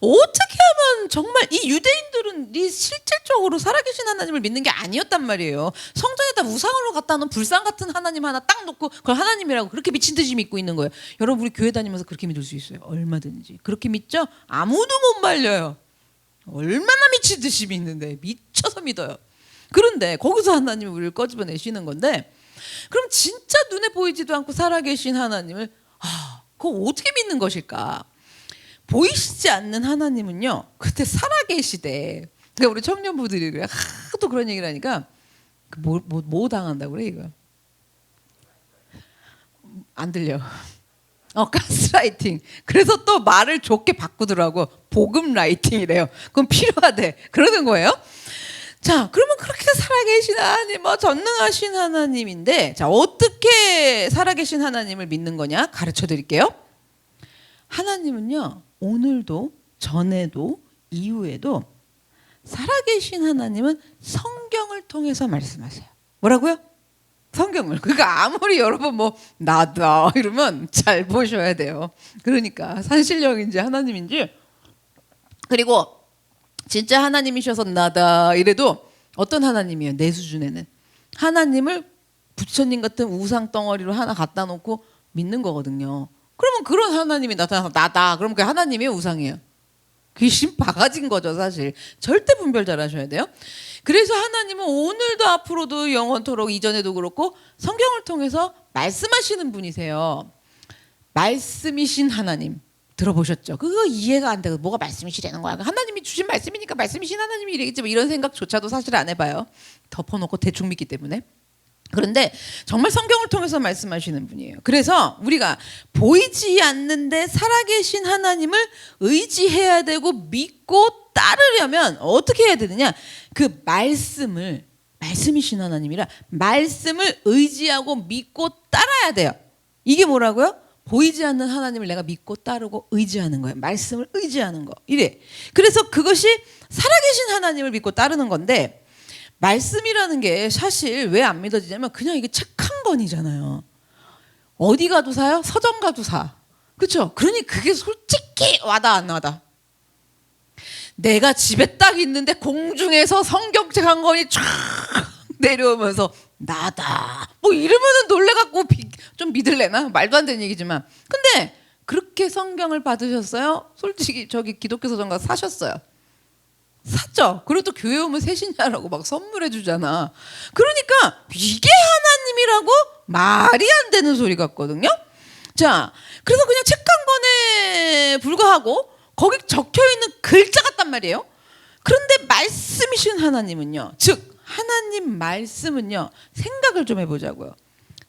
어떻게 하면 정말 이 유대인들은 이 실질적으로 살아계신 하나님을 믿는 게 아니었단 말이에요. 성전에다 우상으로 갖다 놓은 불상 같은 하나님 하나 딱 놓고 그걸 하나님이라고 그렇게 미친 듯이 믿고 있는 거예요. 여러분 우리 교회 다니면서 그렇게 믿을 수 있어요. 얼마든지. 그렇게 믿죠? 아무도 못 말려요. 얼마나 미친 듯이 믿는데 미쳐서 믿어요. 그런데 거기서 하나님이 우리를 꺼집어내시는 건데 그럼 진짜 눈에 보이지도 않고 살아계신 하나님을 그거 어떻게 믿는 것일까? 보이시지 않는 하나님은요. 그때 살아계시대. 그러니까 우리 청년부들이 그래. 하도 그런 얘기를 하니까 뭐 당한다고 그래 이거. 안 들려. 가스라이팅. 그래서 또 말을 좋게 바꾸더라고. 복음 라이팅이래요. 그건 필요하대. 그러는 거예요. 자, 그러면 그렇게 살아계신 하나님, 전능하신 하나님인데, 자, 어떻게 살아계신 하나님을 믿는 거냐? 가르쳐 드릴게요. 하나님은요, 오늘도, 전에도, 이후에도, 살아계신 하나님은 성경을 통해서 말씀하세요. 뭐라고요? 성경을. 그러니까 아무리 여러분 나다 이러면 잘 보셔야 돼요. 그러니까 산신령인지 하나님인지, 그리고 진짜 하나님이셔서 나다 이래도 어떤 하나님이에요? 내 수준에는 하나님을 부처님 같은 우상 덩어리로 하나 갖다 놓고 믿는 거거든요. 그러면 그런 하나님이 나타나서 나다 그러면 그 하나님이 우상이에요. 귀신 바가지인 거죠 사실. 절대 분별 잘 하셔야 돼요. 그래서 하나님은 오늘도 앞으로도 영원토록 이전에도 그렇고 성경을 통해서 말씀하시는 분이세요. 말씀이신 하나님 들어보셨죠? 그거 이해가 안 되고 뭐가 말씀이시라는 거야. 하나님이 주신 말씀이니까 말씀이신 하나님이 이래겠지 이런 생각조차도 사실 안 해봐요. 덮어놓고 대충 믿기 때문에. 그런데 정말 성경을 통해서 말씀하시는 분이에요. 그래서 우리가 보이지 않는데 살아계신 하나님을 의지해야 되고 믿고 따르려면 어떻게 해야 되느냐? 그 말씀이신 하나님이라 말씀을 의지하고 믿고 따라야 돼요. 이게 뭐라고요? 보이지 않는 하나님을 내가 믿고 따르고 의지하는 거예요. 말씀을 의지하는 거. 이래. 그래서 그것이 살아계신 하나님을 믿고 따르는 건데 말씀이라는 게 사실 왜 안 믿어지냐면 그냥 이게 책 한 권이잖아요. 어디 가도 사요? 서점 가도 사. 그렇죠? 그러니 그게 솔직히 와닿아 안 와닿아? 내가 집에 딱 있는데 공중에서 성경책 한 권이 쫙 내려오면서 나다. 이러면은 놀래갖고 좀 믿을래나? 말도 안 되는 얘기지만. 근데 그렇게 성경을 받으셨어요? 솔직히 저기 기독교 서점 가서 사셨어요. 샀죠. 그리고 또 교회 오면 새신자라고 막 선물해 주잖아. 그러니까 이게 하나님이라고 말이 안 되는 소리 같거든요. 자, 그래서 그냥 책 한 권에 불과하고 거기 적혀 있는 글자 같단 말이에요. 그런데 말씀이신 하나님은요. 즉 하나님 말씀은요. 생각을 좀 해보자고요.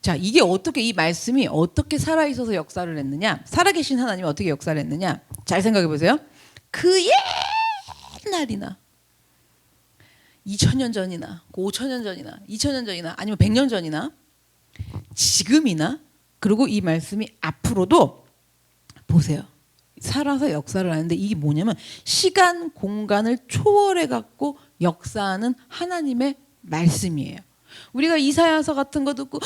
자, 이게 어떻게 이 말씀이 어떻게 살아있어서 역사를 했느냐? 살아계신 하나님이 어떻게 역사를 했느냐? 잘 생각해 보세요. 그 옛날이나 2000년 전이나 5000년 전이나 2000년 전이나 아니면 100년 전이나 지금이나 그리고 이 말씀이 앞으로도 보세요. 살아서 역사를 하는데 이게 뭐냐면 시간 공간을 초월해 갖고 역사하는 하나님의 말씀이에요. 우리가 이사야서 같은 거 듣고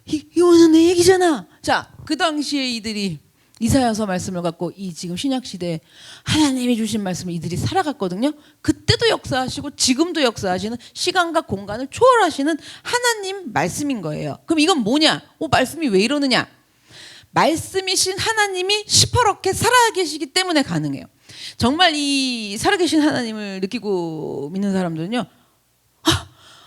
이거는 내 얘기잖아. 자, 그 당시에 이들이 이사야서 말씀을 갖고 이 지금 신약 시대에 하나님이 주신 말씀을 이들이 살아갔거든요. 그때도 역사하시고 지금도 역사하시는 시간과 공간을 초월하시는 하나님 말씀인 거예요. 그럼 이건 뭐냐? 말씀이 왜 이러느냐? 말씀이신 하나님이 시퍼렇게 살아계시기 때문에 가능해요. 정말 이 살아계신 하나님을 느끼고 믿는 사람들은요.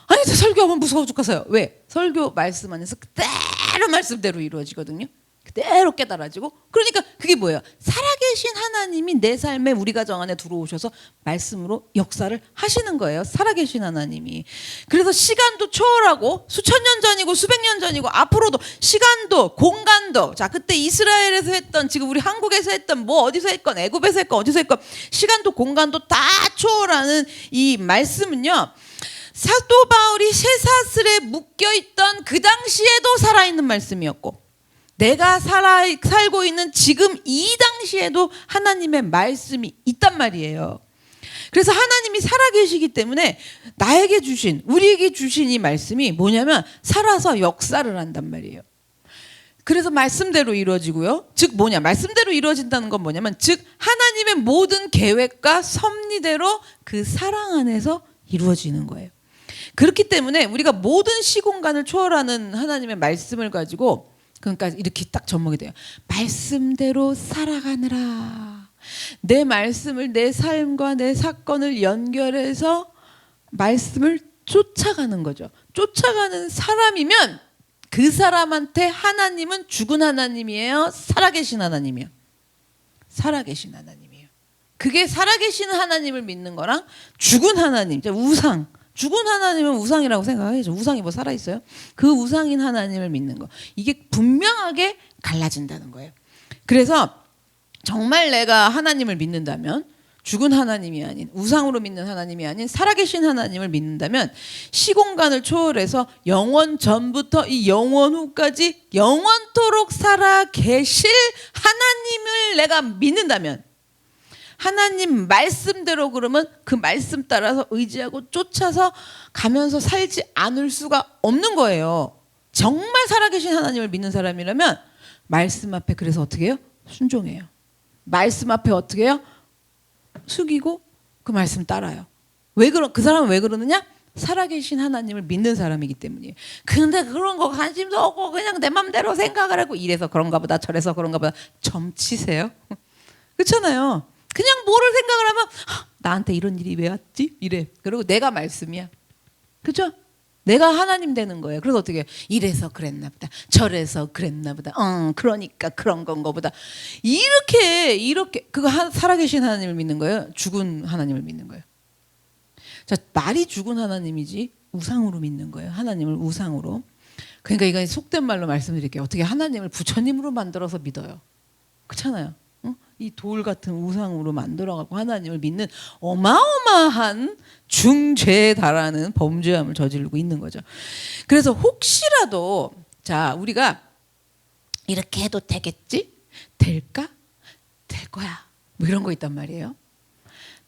아니 설교하면 무서워 죽겠어요. 왜? 설교 말씀 안에서 그대로 말씀대로 이루어지거든요. 그대로 깨달아지고. 그러니까 그게 뭐예요? 살아계신 하나님이 내 삶에 우리 가정 안에 들어오셔서 말씀으로 역사를 하시는 거예요. 살아계신 하나님이. 그래서 시간도 초월하고 수천 년 전이고 수백 년 전이고 앞으로도 시간도 공간도 자 그때 이스라엘에서 했던 지금 우리 한국에서 했던 어디서 했건 애굽에서 했건 어디서 했건 시간도 공간도 다 초월하는 이 말씀은요. 사도 바울이 쇠사슬에 묶여있던 그 당시에도 살아있는 말씀이었고 내가 살고 있는 지금 이 당시에도 하나님의 말씀이 있단 말이에요. 그래서 하나님이 살아계시기 때문에 나에게 주신 우리에게 주신 이 말씀이 뭐냐면 살아서 역사를 한단 말이에요. 그래서 말씀대로 이루어지고요. 즉 뭐냐? 말씀대로 이루어진다는 건 뭐냐면 즉 하나님의 모든 계획과 섭리대로 그 사랑 안에서 이루어지는 거예요. 그렇기 때문에 우리가 모든 시공간을 초월하는 하나님의 말씀을 가지고 그러니까 이렇게 딱 접목이 돼요. 말씀대로 살아가느라. 내 말씀을 내 삶과 내 사건을 연결해서 말씀을 쫓아가는 거죠. 쫓아가는 사람이면 그 사람한테 하나님은 죽은 하나님이에요? 살아계신 하나님이에요? 살아계신 하나님이에요. 그게 살아계신 하나님을 믿는 거랑 죽은 하나님, 우상. 죽은 하나님은 우상이라고 생각하죠. 우상이 뭐 살아있어요? 그 우상인 하나님을 믿는 거. 이게 분명하게 갈라진다는 거예요. 그래서 정말 내가 하나님을 믿는다면 죽은 하나님이 아닌 우상으로 믿는 하나님이 아닌 살아계신 하나님을 믿는다면 시공간을 초월해서 영원 전부터 이 영원 후까지 영원토록 살아계실 하나님을 내가 믿는다면 하나님 말씀대로 그러면 그 말씀 따라서 의지하고 쫓아서 가면서 살지 않을 수가 없는 거예요. 정말 살아계신 하나님을 믿는 사람이라면 말씀 앞에 그래서 어떻게 해요? 순종해요. 말씀 앞에 어떻게 해요? 숙이고 그 말씀 따라요. 그 사람은 왜 그러느냐? 살아계신 하나님을 믿는 사람이기 때문이에요. 근데 그런 거 관심도 없고 그냥 내 맘대로 생각을 하고 이래서 그런가 보다 저래서 그런가 보다 점치세요. 그렇잖아요. 그냥 뭐를 생각을 하면 나한테 이런 일이 왜 왔지? 이래. 그리고 내가 말씀이야. 그렇죠? 내가 하나님 되는 거예요. 그래서 어떻게 해요? 이래서 그랬나 보다. 저래서 그랬나 보다. 그러니까 그런 건가 보다. 이렇게 그거 살아계신 하나님을 믿는 거예요? 죽은 하나님을 믿는 거예요? 자, 말이 죽은 하나님이지 우상으로 믿는 거예요. 하나님을 우상으로. 그러니까 이건 속된 말로 말씀드릴게요. 어떻게 하나님을 부처님으로 만들어서 믿어요? 그렇잖아요. 이 돌 같은 우상으로 만들어갖고 하나님을 믿는 어마어마한 중죄에 달하는 범죄함을 저지르고 있는 거죠. 그래서 혹시라도 자 우리가 이렇게 해도 되겠지? 될까? 될 거야. 뭐 이런 거 있단 말이에요.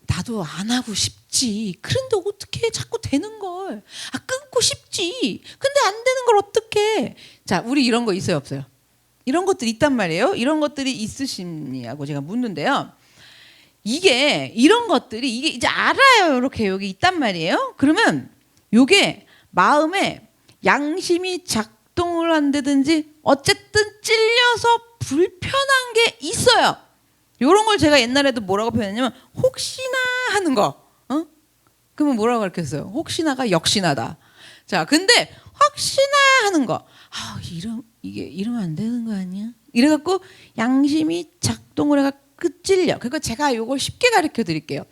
나도 안 하고 싶지. 그런데 어떻게 자꾸 되는 걸? 끊고 싶지. 근데 안 되는 걸 어떻게? 자 우리 이런 거 있어요 없어요? 이런 것들이 있단 말이에요. 이런 것들이 있으시냐고 제가 묻는데요. 이런 것들이 이게 이제 알아요. 이렇게 여기 있단 말이에요. 그러면 이게 마음에 양심이 작동을 한다든지 어쨌든 찔려서 불편한 게 있어요. 이런 걸 제가 옛날에도 뭐라고 표현했냐면 혹시나 하는 거. 그러면 뭐라고 가르쳤어요? 혹시나가 역시나다. 자, 근데 혹시나 하는 거. 이게 이러면 안 되는 거 아니야? 이래갖고 양심이 작동을 해가 찔려. 그러니까 제가 이걸 쉽게 가르쳐 드릴게요.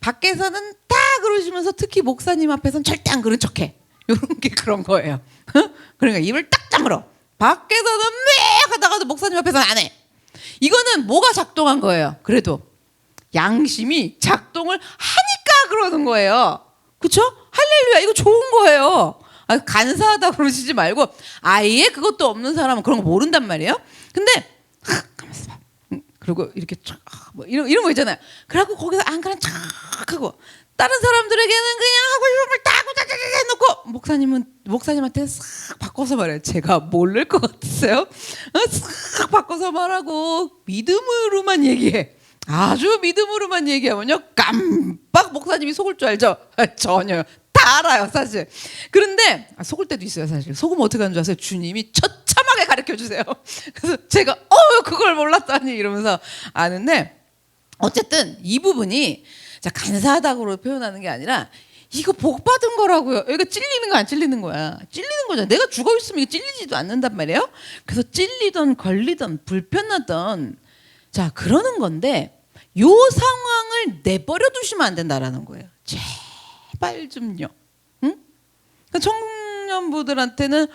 밖에서는 다 그러시면서 특히 목사님 앞에서는 절대 안 그런 척해. 이런 게 그런 거예요. 그러니까 입을 딱 다물어. 밖에서는 매 하다가도 목사님 앞에서는 안 해. 이거는 뭐가 작동한 거예요? 그래도 양심이 작동을 하니까 그러는 거예요. 그렇죠? 할렐루야. 이거 좋은 거예요. 간사하다 그러시지 말고 아예 그것도 없는 사람은 그런 거 모른단 말이에요. 근데 가만있어 봐. 그리고 이렇게 뭐 이런 거 있잖아요. 그래갖고 거기서 안 그냥 쫙 하고 다른 사람들에게는 그냥 하고 싶은 걸 다 해놓고 목사님한테 싹 바꿔서 말해요. 제가 모를 것 같으세요? 싹 바꿔서 말하고 믿음으로만 얘기해. 아주 믿음으로만 얘기하면요 깜빡 목사님이 속을 줄 알죠? 전혀요. 다 알아요 사실. 그런데 속을 때도 있어요 사실. 속으면 어떻게 하는 줄 아세요? 주님이 처참하게 가르쳐주세요. 그래서 제가 그걸 몰랐다니 이러면서 아는데 어쨌든 이 부분이 자 간사하다고 표현하는 게 아니라 이거 복 받은 거라고요. 이거 찔리는 거 안 찔리는 거야. 찔리는 거잖아. 내가 죽어 있으면 이게 찔리지도 않는단 말이에요. 그래서 찔리던 걸리던 불편하던 자 그러는 건데 요 상황을 내버려 두시면 안 된다라는 거예요. 제발 좀요. 응? 그러니까 청년부들한테는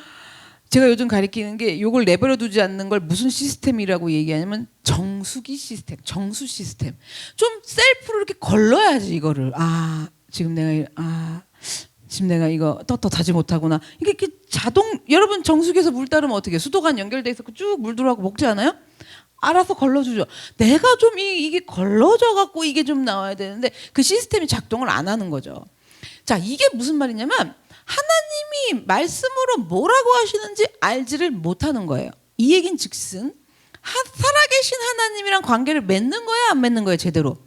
제가 요즘 가르치는 게 이걸 내버려 두지 않는 걸 무슨 시스템이라고 얘기하냐면 정수기 시스템, 정수 시스템. 좀 셀프로 이렇게 걸러야지 이거를. 지금 내가 이거 떳떳하지 못하구나. 이게 이렇게 여러분 정수기에서 물 따르면 어떻게 해요? 수도관 연결돼 있어 쭉 물 들어가고 먹지 않아요? 알아서 걸러주죠. 내가 좀 이게 걸러져 갖고 이게 좀 나와야 되는데 그 시스템이 작동을 안 하는 거죠. 자, 이게 무슨 말이냐면 하나님이 말씀으로 뭐라고 하시는지 알지를 못하는 거예요. 이 얘긴 즉슨 살아계신 하나님이랑 관계를 맺는 거야, 안 맺는 거야? 제대로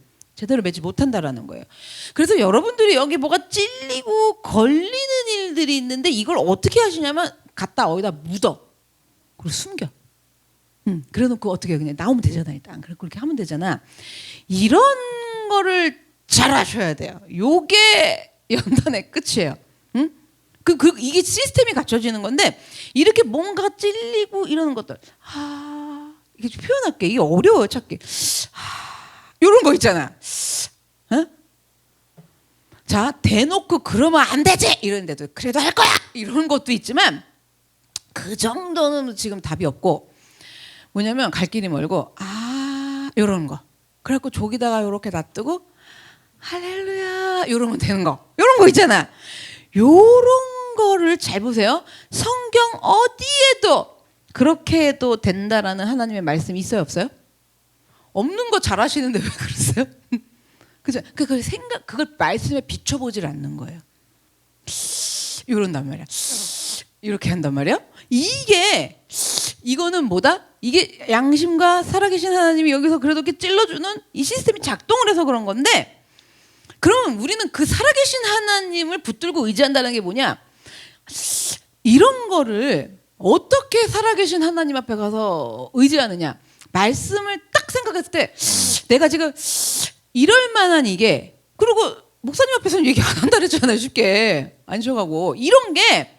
맺지 못한다라는 거예요. 그래서 여러분들이 여기 뭐가 찔리고 걸리는 일들이 있는데 이걸 어떻게 하시냐면 갖다 어디다 묻어. 그리고 숨겨. 그래놓고 어떻게 해? 그냥 나오면 되잖아. 일단 그렇게 하면 되잖아. 이런 거를 잘 하셔야 돼요. 요게 연단의 끝이에요. 이게 시스템이 갖춰지는 건데 이렇게 뭔가 찔리고 이러는 것들 이게 좀 표현할게. 이게 어려워요 찾기. 이런 거 있잖아. 어? 자 대놓고 그러면 안 되지 이러는데도 그래도 할 거야 이런 것도 있지만 그 정도는 지금 답이 없고 뭐냐면 갈 길이 멀고 이런 거 그래갖고 저기다가 이렇게 놔두고 할렐루야 이러면 되는 거 이런 거 있잖아. 요런 거를 잘 보세요. 성경 어디에도 그렇게 해도 된다라는 하나님의 말씀이 있어요 없어요? 없는 거 잘 하시는데 왜 그러세요? 그죠? 그걸 말씀에 비춰보질 않는 거예요. 이런단 말이야. 이렇게 한단 말이야. 이거는 뭐다? 이게 양심과 살아계신 하나님이 여기서 그래도 이렇게 찔러주는 이 시스템이 작동을 해서 그런 건데 그러면 우리는 그 살아계신 하나님을 붙들고 의지한다는 게 뭐냐? 이런 거를 어떻게 살아계신 하나님 앞에 가서 의지하느냐? 말씀을 딱 생각했을 때 내가 지금 이럴 만한 이게 그리고 목사님 앞에서는 얘기 안 한다 그랬잖아요. 쉽게 안 쉬어가고 이런 게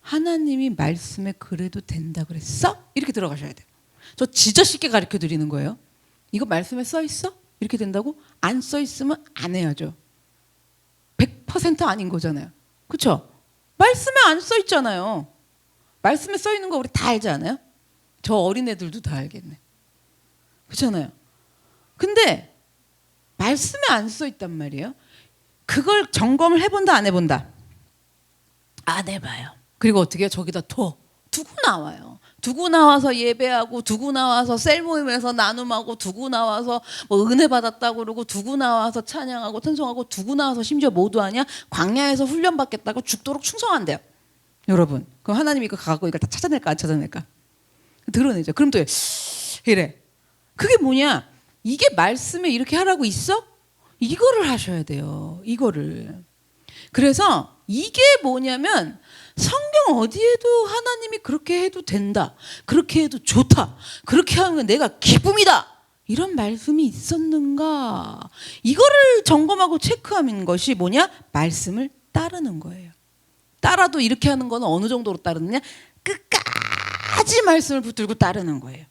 하나님이 말씀에 그래도 된다 그랬어? 이렇게 들어가셔야 돼요. 저 진짜 쉽게 가르쳐 드리는 거예요. 이거 말씀에 써 있어? 이렇게 된다고? 안 써 있으면 안 해야죠. 100% 아닌 거잖아요. 그렇죠? 말씀에 안 써 있잖아요. 말씀에 써 있는 거 우리 다 알지 않아요? 저 어린애들도 다 알겠네. 그렇잖아요. 근데 말씀에 안 써 있단 말이에요. 그걸 점검을 해본다 안 해본다? 안 해봐요. 그리고 어떻게 해요? 저기다 두고 나와요. 두고 나와서 예배하고 두고 나와서 셀 모임에서 나눔하고 두고 나와서 뭐 은혜 받았다고 그러고 두고 나와서 찬양하고 찬송하고 두고 나와서 심지어 뭐도 하냐? 광야에서 훈련 받겠다고 죽도록 충성한대요. 여러분 그럼 하나님이 이거 갖고 이걸 다 찾아낼까 안 찾아낼까? 드러내죠. 그럼 또 이래. 그게 뭐냐? 이게 말씀에 이렇게 하라고 있어? 이거를 하셔야 돼요. 이거를. 그래서 이게 뭐냐면 성경 어디에도 하나님이 그렇게 해도 된다. 그렇게 해도 좋다. 그렇게 하면 내가 기쁨이다. 이런 말씀이 있었는가? 이거를 점검하고 체크하는 것이 뭐냐? 말씀을 따르는 거예요. 따라도 이렇게 하는 건 어느 정도로 따르느냐? 끝까지 말씀을 붙들고 따르는 거예요.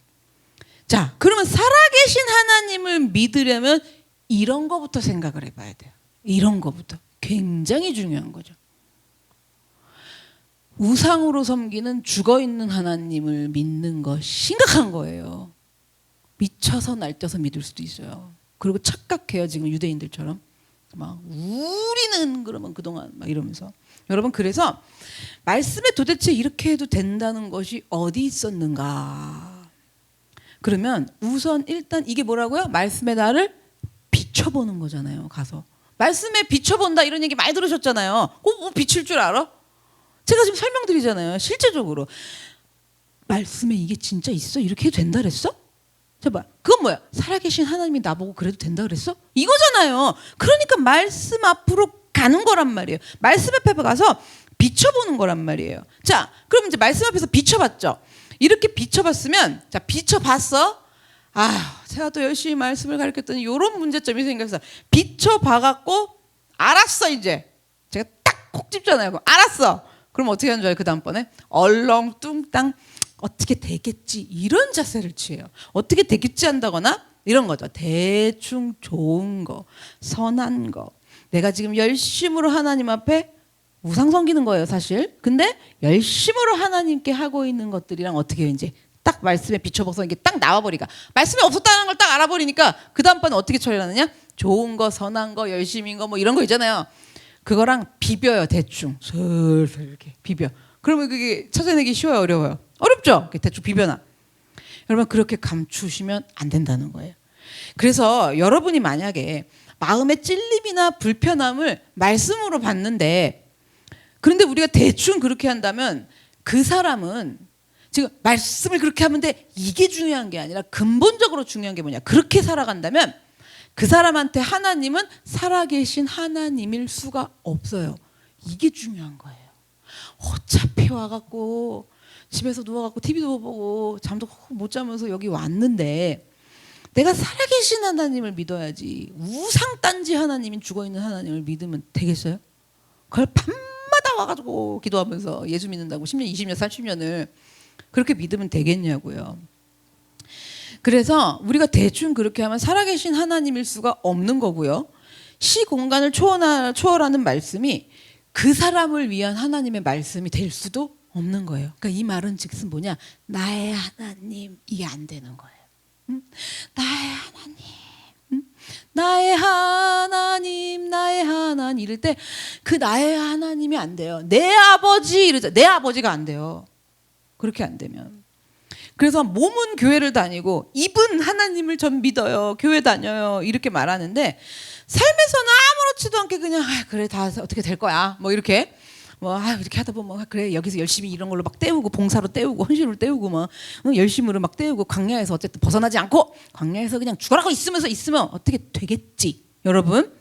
자, 그러면 살아계신 하나님을 믿으려면 이런 거부터 생각을 해봐야 돼요. 이런 거부터. 굉장히 중요한 거죠. 우상으로 섬기는 죽어있는 하나님을 믿는 거 심각한 거예요. 미쳐서 날뛰어서 믿을 수도 있어요. 그리고 착각해요. 지금 유대인들처럼. 막 우리는 그러면 그동안 막 이러면서. 여러분 그래서 말씀에 도대체 이렇게 해도 된다는 것이 어디 있었는가? 그러면 우선 일단 이게 뭐라고요? 말씀에 나를 비춰보는 거잖아요. 가서. 말씀에 비춰본다 이런 얘기 많이 들으셨잖아요. 뭐 비칠 줄 알아? 제가 지금 설명드리잖아요. 실제적으로 말씀에 이게 진짜 있어? 이렇게 해도 된다 그랬어? 봐. 그건 뭐야? 살아계신 하나님이 나보고 그래도 된다 그랬어? 이거잖아요. 그러니까 말씀 앞으로 가는 거란 말이에요. 말씀 앞에 가서 비춰보는 거란 말이에요. 자, 그럼 이제 말씀 앞에서 비춰봤죠. 이렇게 비춰봤으면 자 비춰봤어. 제가 또 열심히 말씀을 가르쳤더니 이런 문제점이 생겨서 비춰봐갖고 알았어 이제. 제가 딱 콕 집잖아요. 알았어. 그럼 어떻게 하는 줄 알아요? 그 다음번에 얼렁뚱땅 어떻게 되겠지 이런 자세를 취해요. 어떻게 되겠지 한다거나 이런 거죠. 대충 좋은 거, 선한 거. 내가 지금 열심으로 하나님 앞에 우상 섬기는 거예요 사실. 근데 열심으로 하나님께 하고 있는 것들이랑 어떻게 해요? 이제 딱 말씀에 비춰봐서 이게 딱 나와버리니까 말씀에 없었다는 걸 딱 알아버리니까 그 다음번에 어떻게 처리하느냐? 좋은 거, 선한 거, 열심인 거 뭐 이런 거 있잖아요. 그거랑 비벼요. 대충 슬슬 이렇게 비벼. 그러면 그게 찾아내기 쉬워요? 어려워요? 어렵죠? 대충 비벼놔. 여러분 그렇게 감추시면 안 된다는 거예요. 그래서 여러분이 만약에 마음의 찔림이나 불편함을 말씀으로 받는데 그런데 우리가 대충 그렇게 한다면 그 사람은 지금 말씀을 그렇게 하면 돼, 이게 중요한 게 아니라 근본적으로 중요한 게 뭐냐, 그렇게 살아간다면 그 사람한테 하나님은 살아계신 하나님일 수가 없어요. 이게 중요한 거예요. 어차피 와갖고 집에서 누워갖고 TV도 보고 잠도 못 자면서 여기 왔는데 내가 살아계신 하나님을 믿어야지, 우상딴지 하나님인 죽어있는 하나님을 믿으면 되겠어요? 그걸 밤마다 와가지고 기도하면서 예수 믿는다고 10년 20년 30년을 그렇게 믿으면 되겠냐고요. 그래서 우리가 대충 그렇게 하면 살아계신 하나님일 수가 없는 거고요. 시공간을 초월하는 말씀이 그 사람을 위한 하나님의 말씀이 될 수도 없는 거예요. 그러니까 이 말은 즉슨 뭐냐, 나의 하나님, 이게 안 되는 거예요. 나의 하나님, 나의 하나님, 나의 하나님 이럴 때 그 나의 하나님이 안 돼요. 내 아버지 이러자, 내 아버지가 안 돼요. 그렇게 안 되면. 그래서 몸은 교회를 다니고 입은 하나님을 전 믿어요, 교회 다녀요, 이렇게 말하는데 삶에서는 아무렇지도 않게 그냥 그래 다 어떻게 될 거야 뭐 이렇게 이렇게 하다 보면 그래 여기서 열심히 이런 걸로 막 때우고 봉사로 때우고 헌신으로 때우고 뭐 열심으로 막 때우고 광야에서 어쨌든 벗어나지 않고 광야에서 그냥 죽어라고 있으면 어떻게 되겠지. 여러분,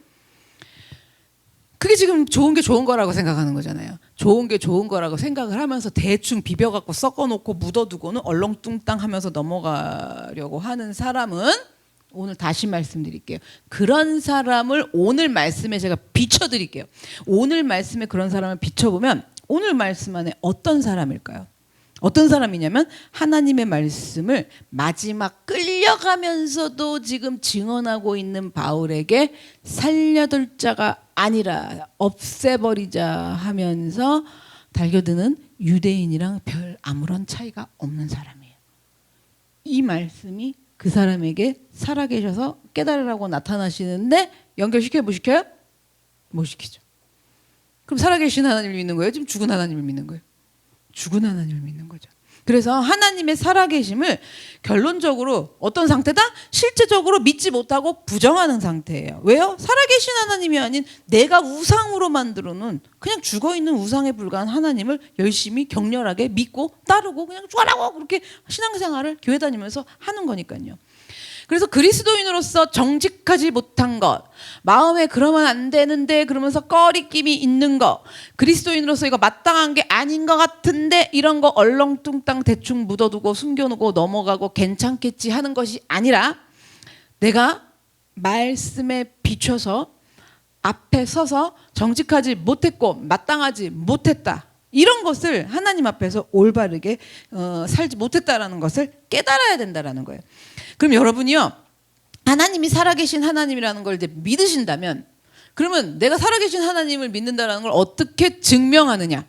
그게 지금 좋은 게 좋은 거라고 생각하는 거잖아요. 좋은 게 좋은 거라고 생각을 하면서 대충 비벼갖고 섞어놓고 묻어두고는 얼렁뚱땅 하면서 넘어가려고 하는 사람은, 오늘 다시 말씀드릴게요. 그런 사람을 오늘 말씀에 제가 비춰드릴게요. 오늘 말씀에 그런 사람을 비춰보면 오늘 말씀 안에 어떤 사람일까요? 어떤 사람이냐면 하나님의 말씀을 마지막 끌려가면서도 지금 증언하고 있는 바울에게 살려둘 자가 아니라 없애버리자 하면서 달겨드는 유대인이랑 별 아무런 차이가 없는 사람이에요. 이 말씀이 그 사람에게 살아계셔서 깨달으라고 나타나시는데 연결시켜요? 못 시켜요? 못 시키죠. 그럼 살아계신 하나님을 믿는 거예요? 지금 죽은 하나님을 믿는 거예요? 죽은 하나님을 믿는 거죠. 그래서 하나님의 살아계심을 결론적으로 어떤 상태다? 실제적으로 믿지 못하고 부정하는 상태예요. 왜요? 살아계신 하나님이 아닌 내가 우상으로 만들어놓은 그냥 죽어있는 우상에 불과한 하나님을 열심히 격렬하게 믿고 따르고 그냥 죽어라고 그렇게 신앙생활을 교회 다니면서 하는 거니까요. 그래서 그리스도인으로서 정직하지 못한 것, 마음에 그러면 안 되는데 그러면서 꺼리낌이 있는 것, 그리스도인으로서 이거 마땅한 게 아닌 것 같은데 이런 거 얼렁뚱땅 대충 묻어두고 숨겨놓고 넘어가고 괜찮겠지 하는 것이 아니라 내가 말씀에 비춰서 앞에 서서 정직하지 못했고 마땅하지 못했다, 이런 것을 하나님 앞에서 올바르게 살지 못했다라는 것을 깨달아야 된다라는 거예요. 그럼 여러분이요, 하나님이 살아계신 하나님이라는 걸 이제 믿으신다면, 그러면 내가 살아계신 하나님을 믿는다라는 걸 어떻게 증명하느냐,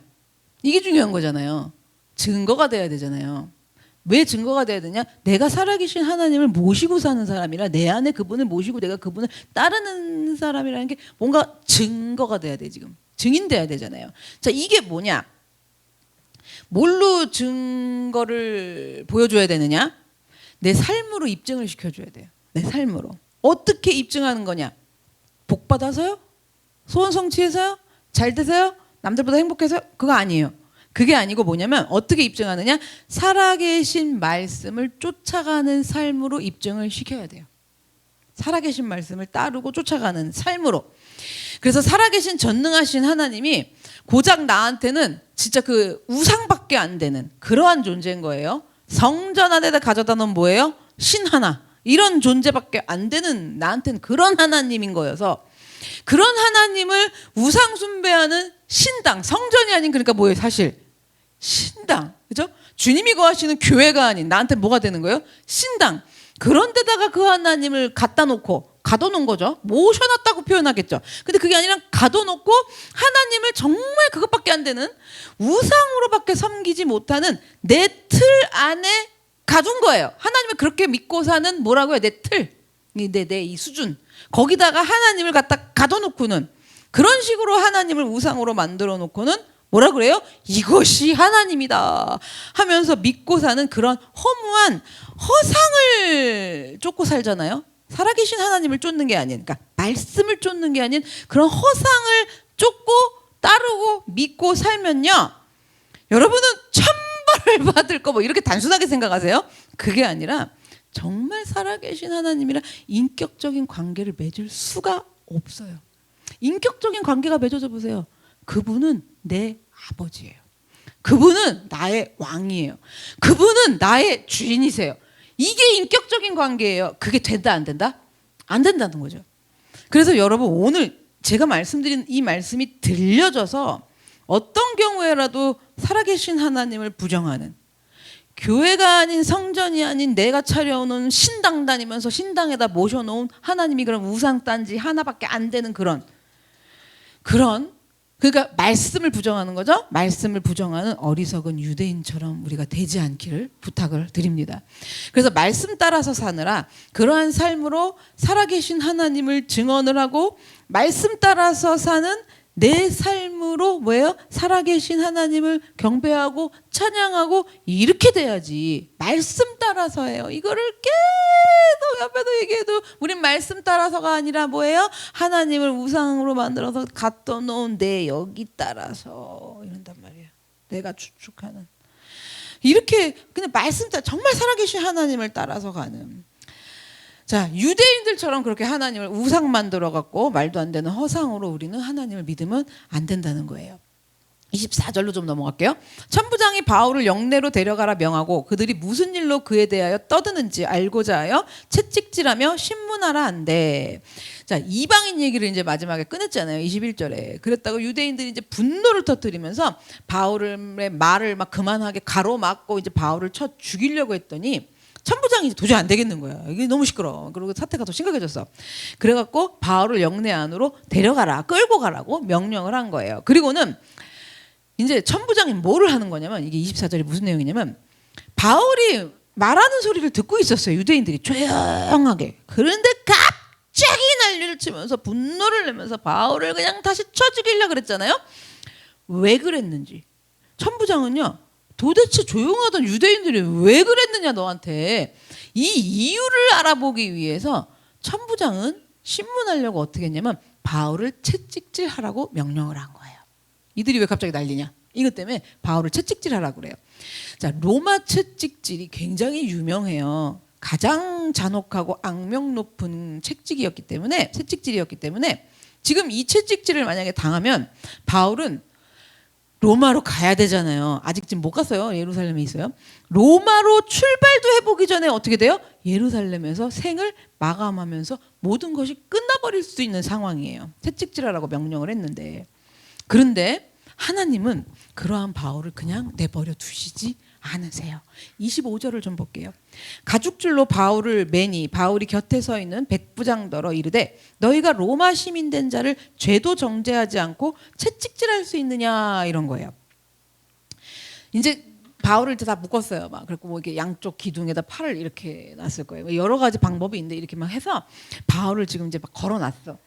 이게 중요한 거잖아요. 증거가 돼야 되잖아요. 왜 증거가 돼야 되냐? 내가 살아계신 하나님을 모시고 사는 사람이라, 내 안에 그분을 모시고 내가 그분을 따르는 사람이라는 게 뭔가 증거가 돼야 돼. 지금 증인돼야 되잖아요. 자, 이게 뭐냐? 뭘로 증거를 보여줘야 되느냐? 내 삶으로 입증을 시켜줘야 돼요. 내 삶으로. 어떻게 입증하는 거냐? 복 받아서요? 소원 성취해서요? 잘 돼서요? 남들보다 행복해서요? 그거 아니에요. 그게 아니고 뭐냐면 어떻게 입증하느냐? 살아계신 말씀을 쫓아가는 삶으로 입증을 시켜야 돼요. 살아계신 말씀을 따르고 쫓아가는 삶으로. 그래서 살아계신 전능하신 하나님이 고작 나한테는 진짜 그 우상밖에 안 되는 그러한 존재인 거예요. 성전 안에다 가져다 놓은 뭐예요? 신 하나, 이런 존재밖에 안 되는 나한테는 그런 하나님인 거여서, 그런 하나님을 우상 숭배하는 신당, 성전이 아닌, 그러니까 뭐예요? 사실 신당, 그죠? 주님이 거하시는 교회가 아닌 나한테 뭐가 되는 거예요? 신당. 그런 데다가 그 하나님을 갖다 놓고, 가둬놓은 거죠. 모셔놨다고 표현하겠죠. 근데 그게 아니라 가둬놓고 하나님을 정말 그것밖에 안 되는 우상으로밖에 섬기지 못하는 내 틀 안에 가둔 거예요. 하나님을 그렇게 믿고 사는 뭐라고요? 내 틀, 내 이 수준, 거기다가 하나님을 갖다 가둬놓고는, 그런 식으로 하나님을 우상으로 만들어 놓고는 뭐라 그래요? 이것이 하나님이다 하면서 믿고 사는 그런 허무한 허상을 쫓고 살잖아요. 살아계신 하나님을 쫓는 게 아닌, 그러니까 말씀을 쫓는 게 아닌 그런 허상을 쫓고 따르고 믿고 살면요, 여러분은 처벌을 받을 거 뭐 이렇게 단순하게 생각하세요? 그게 아니라 정말 살아계신 하나님이랑 인격적인 관계를 맺을 수가 없어요. 인격적인 관계가 맺어져 보세요. 그분은 내 아버지예요. 그분은 나의 왕이에요. 그분은 나의 주인이세요. 이게 인격적인 관계예요. 그게 된다 안 된다? 안 된다는 거죠. 그래서 여러분 오늘 제가 말씀드린 이 말씀이 들려져서 어떤 경우에라도 살아계신 하나님을 부정하는, 교회가 아닌 성전이 아닌 내가 차려놓은 신당 다니면서 신당에다 모셔놓은 하나님이 그런 우상단지 하나밖에 안 되는 그런 그러니까 말씀을 부정하는 거죠. 말씀을 부정하는 어리석은 유대인처럼 우리가 되지 않기를 부탁을 드립니다. 그래서 말씀 따라서 사느라 그러한 삶으로 살아계신 하나님을 증언을 하고 말씀 따라서 사는 내 삶으로 뭐예요? 살아계신 하나님을 경배하고 찬양하고 이렇게 돼야지. 말씀 따라서 해요. 이거를 계속 옆에도 얘기해도 우린 말씀 따라서가 아니라 뭐예요? 하나님을 우상으로 만들어서 갖다 놓은 내 여기 따라서 이런단 말이에요. 내가 추측하는. 이렇게 그냥 말씀 따라 정말 살아계신 하나님을 따라서 가는. 자, 유대인들처럼 그렇게 하나님을 우상 만들어 갖고 말도 안 되는 허상으로 우리는 하나님을 믿으면 안 된다는 거예요. 24절로 좀 넘어갈게요. 천부장이 바울을 영내로 데려가라 명하고 그들이 무슨 일로 그에 대하여 떠드는지 알고자 하여 채찍질하며 신문하라 한대. 자, 이방인 얘기를 이제 마지막에 꺼냈잖아요. 21절에. 그랬다고 유대인들이 이제 분노를 터뜨리면서 바울의 말을 막 그만하게 가로막고 이제 바울을 쳐 죽이려고 했더니 천부장이 도저히 안 되겠는 거야. 이게 너무 시끄러워. 그리고 사태가 더 심각해졌어. 그래갖고 바울을 영내 안으로 데려가라, 끌고 가라고 명령을 한 거예요. 그리고는 이제 천부장이 뭐를 하는 거냐면 이게 24절이 무슨 내용이냐면 바울이 말하는 소리를 듣고 있었어요. 유대인들이 조용하게. 그런데 갑자기 난리를 치면서 분노를 내면서 바울을 그냥 다시 쳐 죽이려고 그랬잖아요. 왜 그랬는지. 천부장은요. 도대체 조용하던 유대인들이 왜 그랬느냐 너한테 이 이유를 알아보기 위해서 천부장은 신문하려고 어떻게 했냐면 바울을 채찍질하라고 명령을 한 거예요. 이들이 왜 갑자기 난리냐? 이것 때문에 바울을 채찍질하라고 그래요. 자, 로마 채찍질이 굉장히 유명해요. 가장 잔혹하고 악명 높은 채찍질이었기 때문에 지금 이 채찍질을 만약에 당하면 바울은 로마로 가야 되잖아요. 아직 지금 못 갔어요. 예루살렘에 있어요. 로마로 출발도 해보기 전에 어떻게 돼요? 예루살렘에서 생을 마감하면서 모든 것이 끝나버릴 수 있는 상황이에요. 채찍질하라고 명령을 했는데. 그런데 하나님은 그러한 바울을 그냥 내버려 두시지 않으세요. 25절을 좀 볼게요. 가죽줄로 바울을 매니 바울이 곁에 서 있는 백부장더러 이르되 너희가 로마 시민 된 자를 죄도 정죄하지 않고 채찍질할 수 있느냐 이런 거예요. 이제 바울을 다 묶었어요. 막 그리고 뭐 이렇게 양쪽 기둥에다 팔을 이렇게 놨을 거예요. 여러 가지 방법이 있는데 이렇게 막 해서 바울을 지금 이제 막 걸어놨어.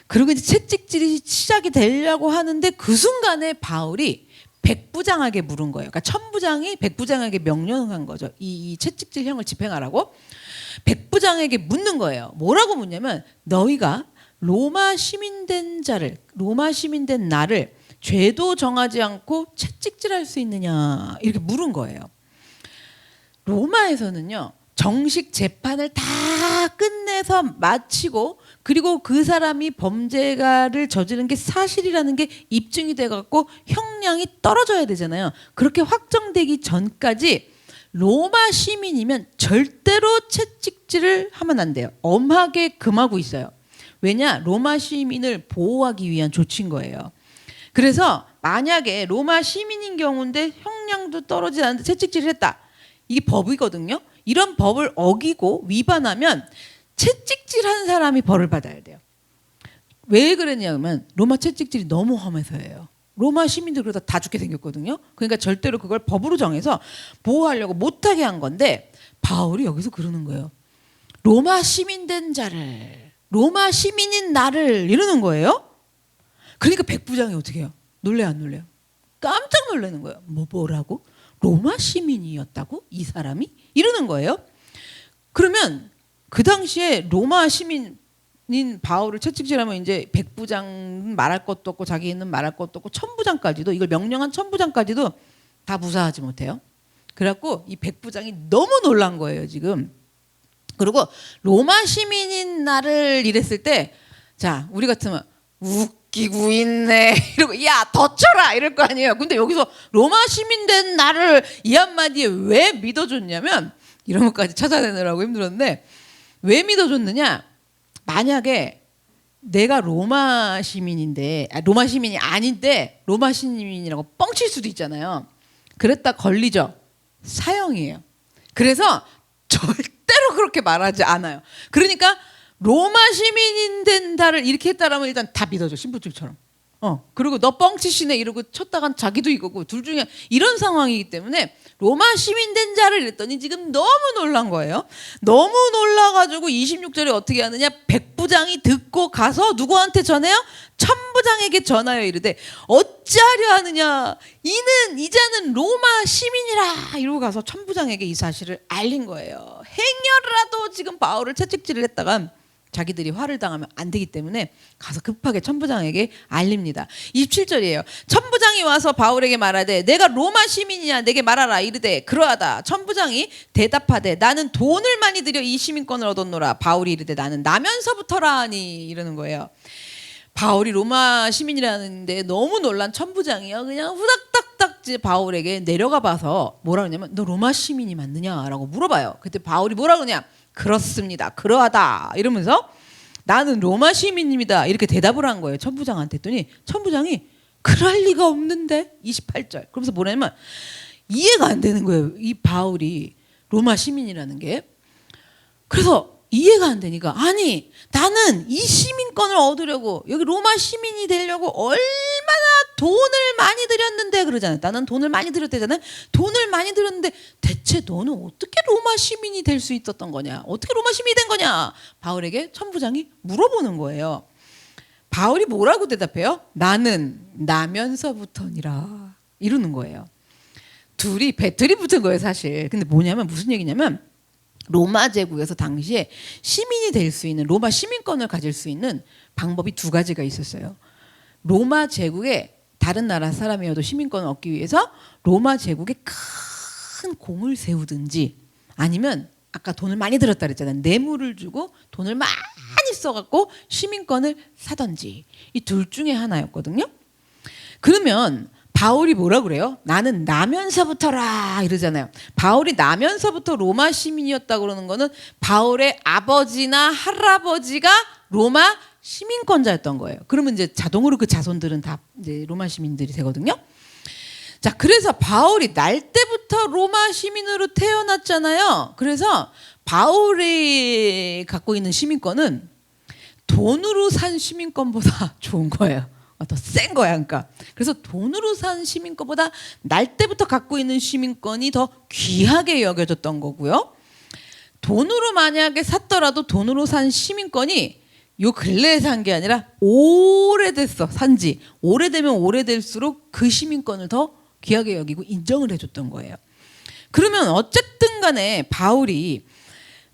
그리고 이제 채찍질이 시작이 되려고 하는데 그 순간에 바울이 백부장에게 물은 거예요. 그러니까 천부장이 백부장에게 명령한 거죠. 이 채찍질형을 집행하라고 백부장에게 묻는 거예요. 뭐라고 묻냐면 너희가 로마 시민 된 나를 죄도 정하지 않고 채찍질할 수 있느냐 이렇게 물은 거예요. 로마에서는요. 정식 재판을 다 끝내서 마치고 그리고 그 사람이 범죄가를 저지른 게 사실이라는 게 입증이 돼갖고 형량이 떨어져야 되잖아요. 그렇게 확정되기 전까지 로마 시민이면 절대로 채찍질을 하면 안 돼요. 엄하게 금하고 있어요. 왜냐? 로마 시민을 보호하기 위한 조치인 거예요. 그래서 만약에 로마 시민인 경우인데 형량도 떨어지지 않는데 채찍질을 했다. 이게 법이거든요. 이런 법을 어기고 위반하면 채찍질한 사람이 벌을 받아야 돼요. 왜 그러냐면 로마 채찍질이 너무 험해서예요. 로마 시민들 그러다 다 죽게 생겼거든요. 그러니까 절대로 그걸 법으로 정해서 보호하려고 못하게 한 건데 바울이 여기서 그러는 거예요. 로마 시민 된 자를, 로마 시민인 나를 이러는 거예요. 그러니까 백부장이 어떻게 해요? 놀래 안 놀래요? 깜짝 놀라는 거예요. 뭐라고? 로마 시민이었다고? 이 사람이? 이러는 거예요. 그러면 그 당시에 로마 시민인 바울을 채찍질하면 이제 백부장 말할 것도 없고 자기는 말할 것도 없고 천부장까지도 이걸 명령한 천부장까지도 다 무사하지 못해요. 그래갖고 이 백부장이 너무 놀란 거예요 지금. 그리고 로마 시민인 나를 이랬을 때, 자 우리 같으면 웃기고 있네 이러고 야 더 쳐라 이럴 거 아니에요. 근데 여기서 로마 시민 된 나를 이 한마디에 왜 믿어줬냐면, 이런 것까지 찾아내느라고 힘들었는데 왜 믿어줬느냐, 만약에 내가 로마 시민인데, 로마 시민이 아닌데 로마 시민이라고 뻥칠 수도 있잖아요. 그랬다 걸리죠. 사형이에요. 그래서 절대로 그렇게 말하지 않아요. 그러니까 로마 시민인 된다를 이렇게 했다라면 일단 다 믿어줘, 신부님처럼. 그리고 너 뻥치시네 이러고 쳤다간 자기도 이거고, 둘 중에 이런 상황이기 때문에 로마 시민 된 자를 이랬더니 지금 너무 놀란 거예요. 너무 놀라가지고 26절에 어떻게 하느냐, 백부장이 듣고 가서 누구한테 전해요? 천부장에게 전하여 이르되 어찌하려 하느냐, 이자는 로마 시민이라 이러고 가서 천부장에게 이 사실을 알린 거예요. 행여라도 지금 바울을 채찍질을 했다가 자기들이 화를 당하면 안 되기 때문에 가서 급하게 천부장에게 알립니다. 27절이에요. 천부장이 와서 바울에게 말하되 내가 로마 시민이냐 내게 말하라 이르되 그러하다. 천부장이 대답하되 나는 돈을 많이 들여 이 시민권을 얻었노라. 바울이 이르되 나는 나면서부터라 하니 이러는 거예요. 바울이 로마 시민이라는데 너무 놀란 천부장이요, 그냥 후닥닥닥 바울에게 내려가 봐서 뭐라 그러냐면 너 로마 시민이 맞느냐라고 물어봐요. 그때 바울이 뭐라 그러냐, 그렇습니다, 그러하다 이러면서 나는 로마 시민입니다 이렇게 대답을 한 거예요 천부장한테. 했더니 천부장이 그럴 리가 없는데, 28절 그러면서 뭐냐면 이해가 안 되는 거예요, 이 바울이 로마 시민이라는 게. 그래서 이해가 안 되니까, 아니 나는 이 시민권을 얻으려고 여기 로마 시민이 되려고 얼마나 돈을 많이 들였는데 그러잖아요. 나는 돈을 많이 들였대잖아요. 돈을 많이 들였는데 대체 너는 어떻게 로마 시민이 될 수 있었던 거냐, 어떻게 로마 시민이 된 거냐, 바울에게 천부장이 물어보는 거예요. 바울이 뭐라고 대답해요? 나는 나면서부터니라 이러는 거예요. 둘이 배틀이 붙은 거예요 사실. 근데 뭐냐면 무슨 얘기냐면, 로마 제국에서 당시에 시민이 될 수 있는, 로마 시민권을 가질 수 있는 방법이 두 가지가 있었어요. 로마 제국에 다른 나라 사람이어도 시민권을 얻기 위해서 로마 제국에 큰 공을 세우든지, 아니면 아까 돈을 많이 들었다 그랬잖아요. 뇌물을 주고 돈을 많이 써갖고 시민권을 사든지, 이 둘 중에 하나였거든요. 그러면 바울이 뭐라 그래요? 나는 나면서부터라 이러잖아요. 바울이 나면서부터 로마 시민이었다 그러는 거는 바울의 아버지나 할아버지가 로마 시민권자였던 거예요. 그러면 이제 자동으로 그 자손들은 다 이제 로마 시민들이 되거든요. 자, 그래서 바울이 날 때부터 로마 시민으로 태어났잖아요. 그래서 바울이 갖고 있는 시민권은 돈으로 산 시민권보다 좋은 거예요. 더 센 거야, 그러니까. 그래서 돈으로 산 시민권보다 날 때부터 갖고 있는 시민권이 더 귀하게 여겨졌던 거고요. 돈으로 만약에 샀더라도 돈으로 산 시민권이 요 근래에 산 게 아니라 오래됐어, 산지. 오래되면 오래될수록 그 시민권을 더 귀하게 여기고 인정을 해줬던 거예요. 그러면 어쨌든 간에 바울이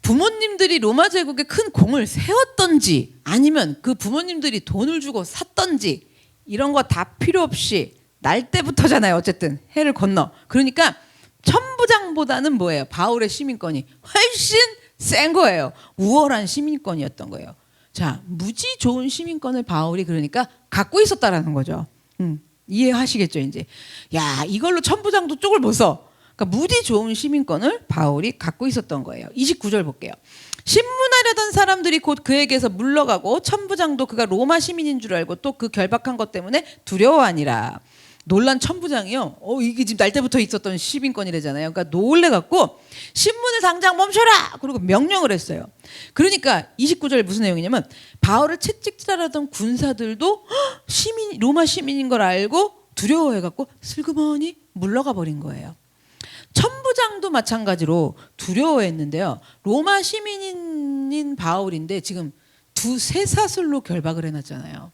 부모님들이 로마 제국에 큰 공을 세웠던지, 아니면 그 부모님들이 돈을 주고 샀던지, 이런 거 다 필요 없이 날 때부터잖아요. 어쨌든 해를 건너. 그러니까 천부장보다는 뭐예요? 바울의 시민권이 훨씬 센 거예요. 우월한 시민권이었던 거예요. 자, 무지 좋은 시민권을 바울이 그러니까 갖고 있었다라는 거죠. 이해하시겠죠 이제. 야, 이걸로 천부장도 쪽을 못 써. 그러니까 무지 좋은 시민권을 바울이 갖고 있었던 거예요. 29절 볼게요. 신문하려던 사람들이 곧 그에게서 물러가고 천부장도 그가 로마 시민인 줄 알고 또 그 결박한 것 때문에 두려워하니라. 놀란 천부장이요, 이게 지금 날 때부터 있었던 시민권이래잖아요. 그러니까 놀래갖고 신문을 당장 멈춰라 그리고 명령을 했어요. 그러니까 29절에 무슨 내용이냐면, 바울을 채찍질하던 군사들도 로마 시민인 걸 알고 두려워해갖고 슬그머니 물러가 버린 거예요. 천부장도 마찬가지로 두려워했는데요. 로마 시민인 바울인데 지금 두세 사슬로 결박을 해놨잖아요.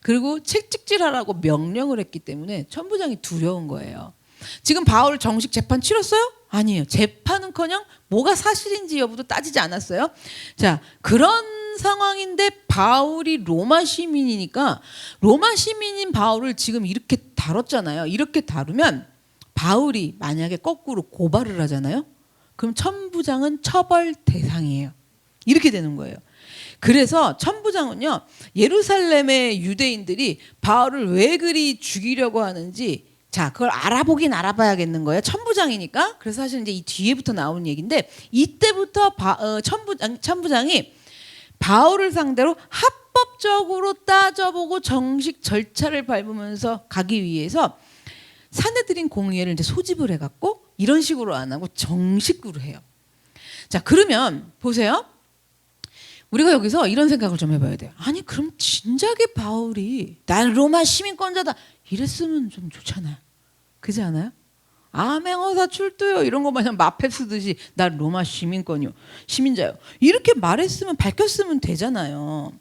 그리고 채찍질하라고 명령을 했기 때문에 천부장이 두려운 거예요. 지금 바울 정식 재판 치렀어요? 아니에요. 재판은커녕 뭐가 사실인지 여부도 따지지 않았어요. 자, 그런 상황인데 바울이 로마 시민이니까, 로마 시민인 바울을 지금 이렇게 다뤘잖아요. 이렇게 다루면 바울이 만약에 거꾸로 고발을 하잖아요. 그럼 천부장은 처벌 대상이에요. 이렇게 되는 거예요. 그래서 천부장은요, 예루살렘의 유대인들이 바울을 왜 그리 죽이려고 하는지, 자, 그걸 알아보긴 알아봐야겠는 거예요. 천부장이니까. 그래서 사실 이제 이 뒤에부터 나오는 얘기인데, 이때부터 천부장이 바울을 상대로 합법적으로 따져보고 정식 절차를 밟으면서 가기 위해서 사내들인 공의회를 이제 소집을 해갖고 이런 식으로 안 하고 정식으로 해요. 자, 그러면 보세요. 우리가 여기서 이런 생각을 좀 해봐야 돼요. 아니, 그럼 진작에 바울이 난 로마 시민권자다 이랬으면 좀 좋잖아요. 그렇지 않아요? 암행어사 출두요 이런 거 마냥 마패 쓰듯이 나 로마 시민권이요, 시민자요 이렇게 말했으면, 밝혔으면 되잖아요.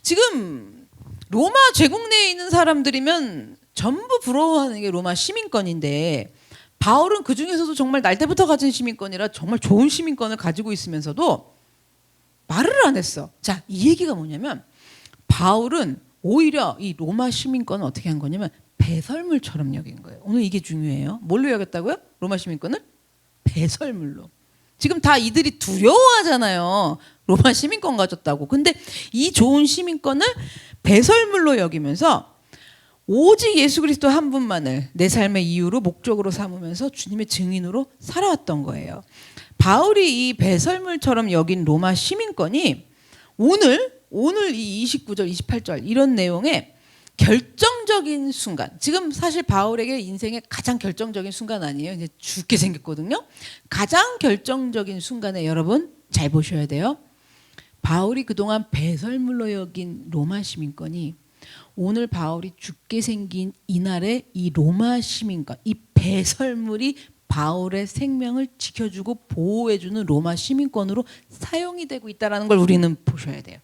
지금 로마 제국 내에 있는 사람들이면 전부 부러워하는 게 로마 시민권인데, 바울은 그 중에서도 정말 날 때부터 가진 시민권이라 정말 좋은 시민권을 가지고 있으면서도 말을 안 했어. 자, 이 얘기가 뭐냐면 바울은 오히려 이 로마 시민권을 어떻게 한 거냐면 배설물처럼 여긴 거예요. 오늘 이게 중요해요. 뭘로 여겼다고요? 로마 시민권을? 배설물로. 지금 다 이들이 두려워하잖아요. 로마 시민권 가졌다고. 근데 이 좋은 시민권을 배설물로 여기면서 오직 예수 그리스도 한 분만을 내 삶의 이유로 목적으로 삼으면서 주님의 증인으로 살아왔던 거예요. 바울이 이 배설물처럼 여긴 로마 시민권이 오늘 이 29절, 28절 이런 내용에 결정적인 순간, 지금 사실 바울에게 인생의 가장 결정적인 순간 아니에요. 이제 죽게 생겼거든요. 가장 결정적인 순간에 여러분 잘 보셔야 돼요. 바울이 그동안 배설물로 여긴 로마 시민권이 오늘 바울이 죽게 생긴 이날에 이 로마 시민권, 이 배설물이 바울의 생명을 지켜주고 보호해주는 로마 시민권으로 사용이 되고 있다는 걸 우리는 보셔야 돼요.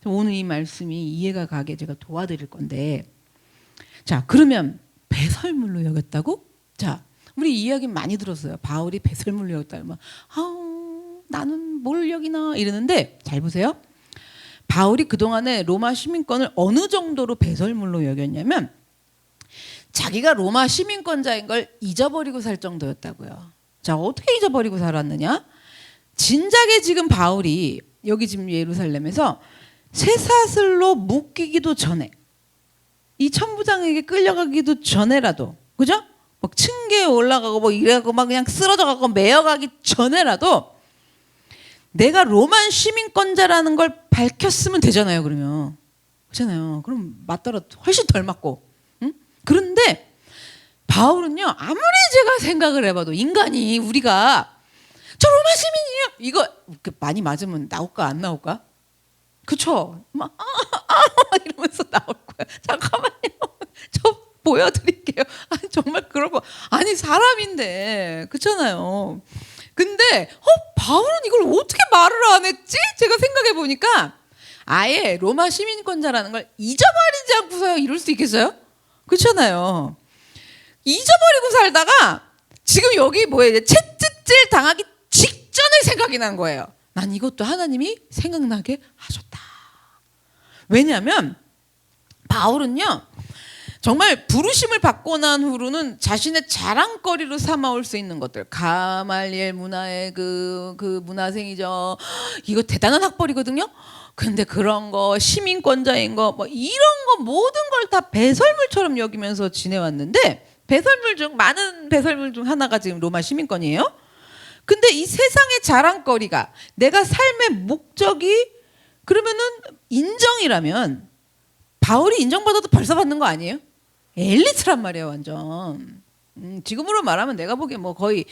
오늘 이 말씀이 이해가 가게 제가 도와드릴 건데, 자, 그러면 배설물로 여겼다고? 자, 우리 이야기 많이 들었어요. 바울이 배설물로 여겼다. 막 나는 뭘 여기나 이러는데, 잘 보세요. 바울이 그동안에 로마 시민권을 어느 정도로 배설물로 여겼냐면 자기가 로마 시민권자인 걸 잊어버리고 살 정도였다고요. 자, 어떻게 잊어버리고 살았느냐? 진작에 지금 바울이 여기 지금 예루살렘에서 쇠사슬로 묶이기도 전에, 이 천부장에게 끌려가기도 전에라도, 그죠? 막 층계에 올라가고 뭐 이래갖고 막 그냥 쓰러져가고 매여가기 전에라도 내가 로마 시민권자라는 걸 밝혔으면 되잖아요. 그러면 그렇잖아요. 그럼 맞더라 훨씬 덜 맞고. 응? 그런데 바울은요, 아무리 제가 생각을 해봐도 인간이 우리가 저 로마 시민이에요 이거 많이 맞으면 나올까 안 나올까? 그쵸? 막 이러면서 나올 거야. 잠깐만요. 저 보여드릴게요. 아니, 정말 그런 거 아니 사람인데 그렇잖아요. 근데 바울은 이걸 어떻게 말을 안 했지? 제가 생각해 보니까 아예 로마 시민권자라는 걸 잊어버리지 않고서 이럴 수 있겠어요? 그렇잖아요. 잊어버리고 살다가 지금 여기 뭐예요? 채찍질 당하기 직전에 생각이 난 거예요. 난 이것도 하나님이 생각나게 하셨다. 왜냐하면 바울은요, 정말 부르심을 받고 난 후로는 자신의 자랑거리로 삼아올 수 있는 것들, 가말리엘 문화의 그 문화생이죠. 이거 대단한 학벌이거든요. 근데 그런 거, 시민권자인 거, 뭐 이런 거 모든 걸 다 배설물처럼 여기면서 지내왔는데, 많은 배설물 중 하나가 지금 로마 시민권이에요. 근데 이 세상의 자랑거리가 내가 삶의 목적이 그러면은 인정이라면 바울이 인정받아도 벌써 받는 거 아니에요? 엘리트란 말이에요, 완전. 지금으로 말하면 내가 보기엔 뭐 거의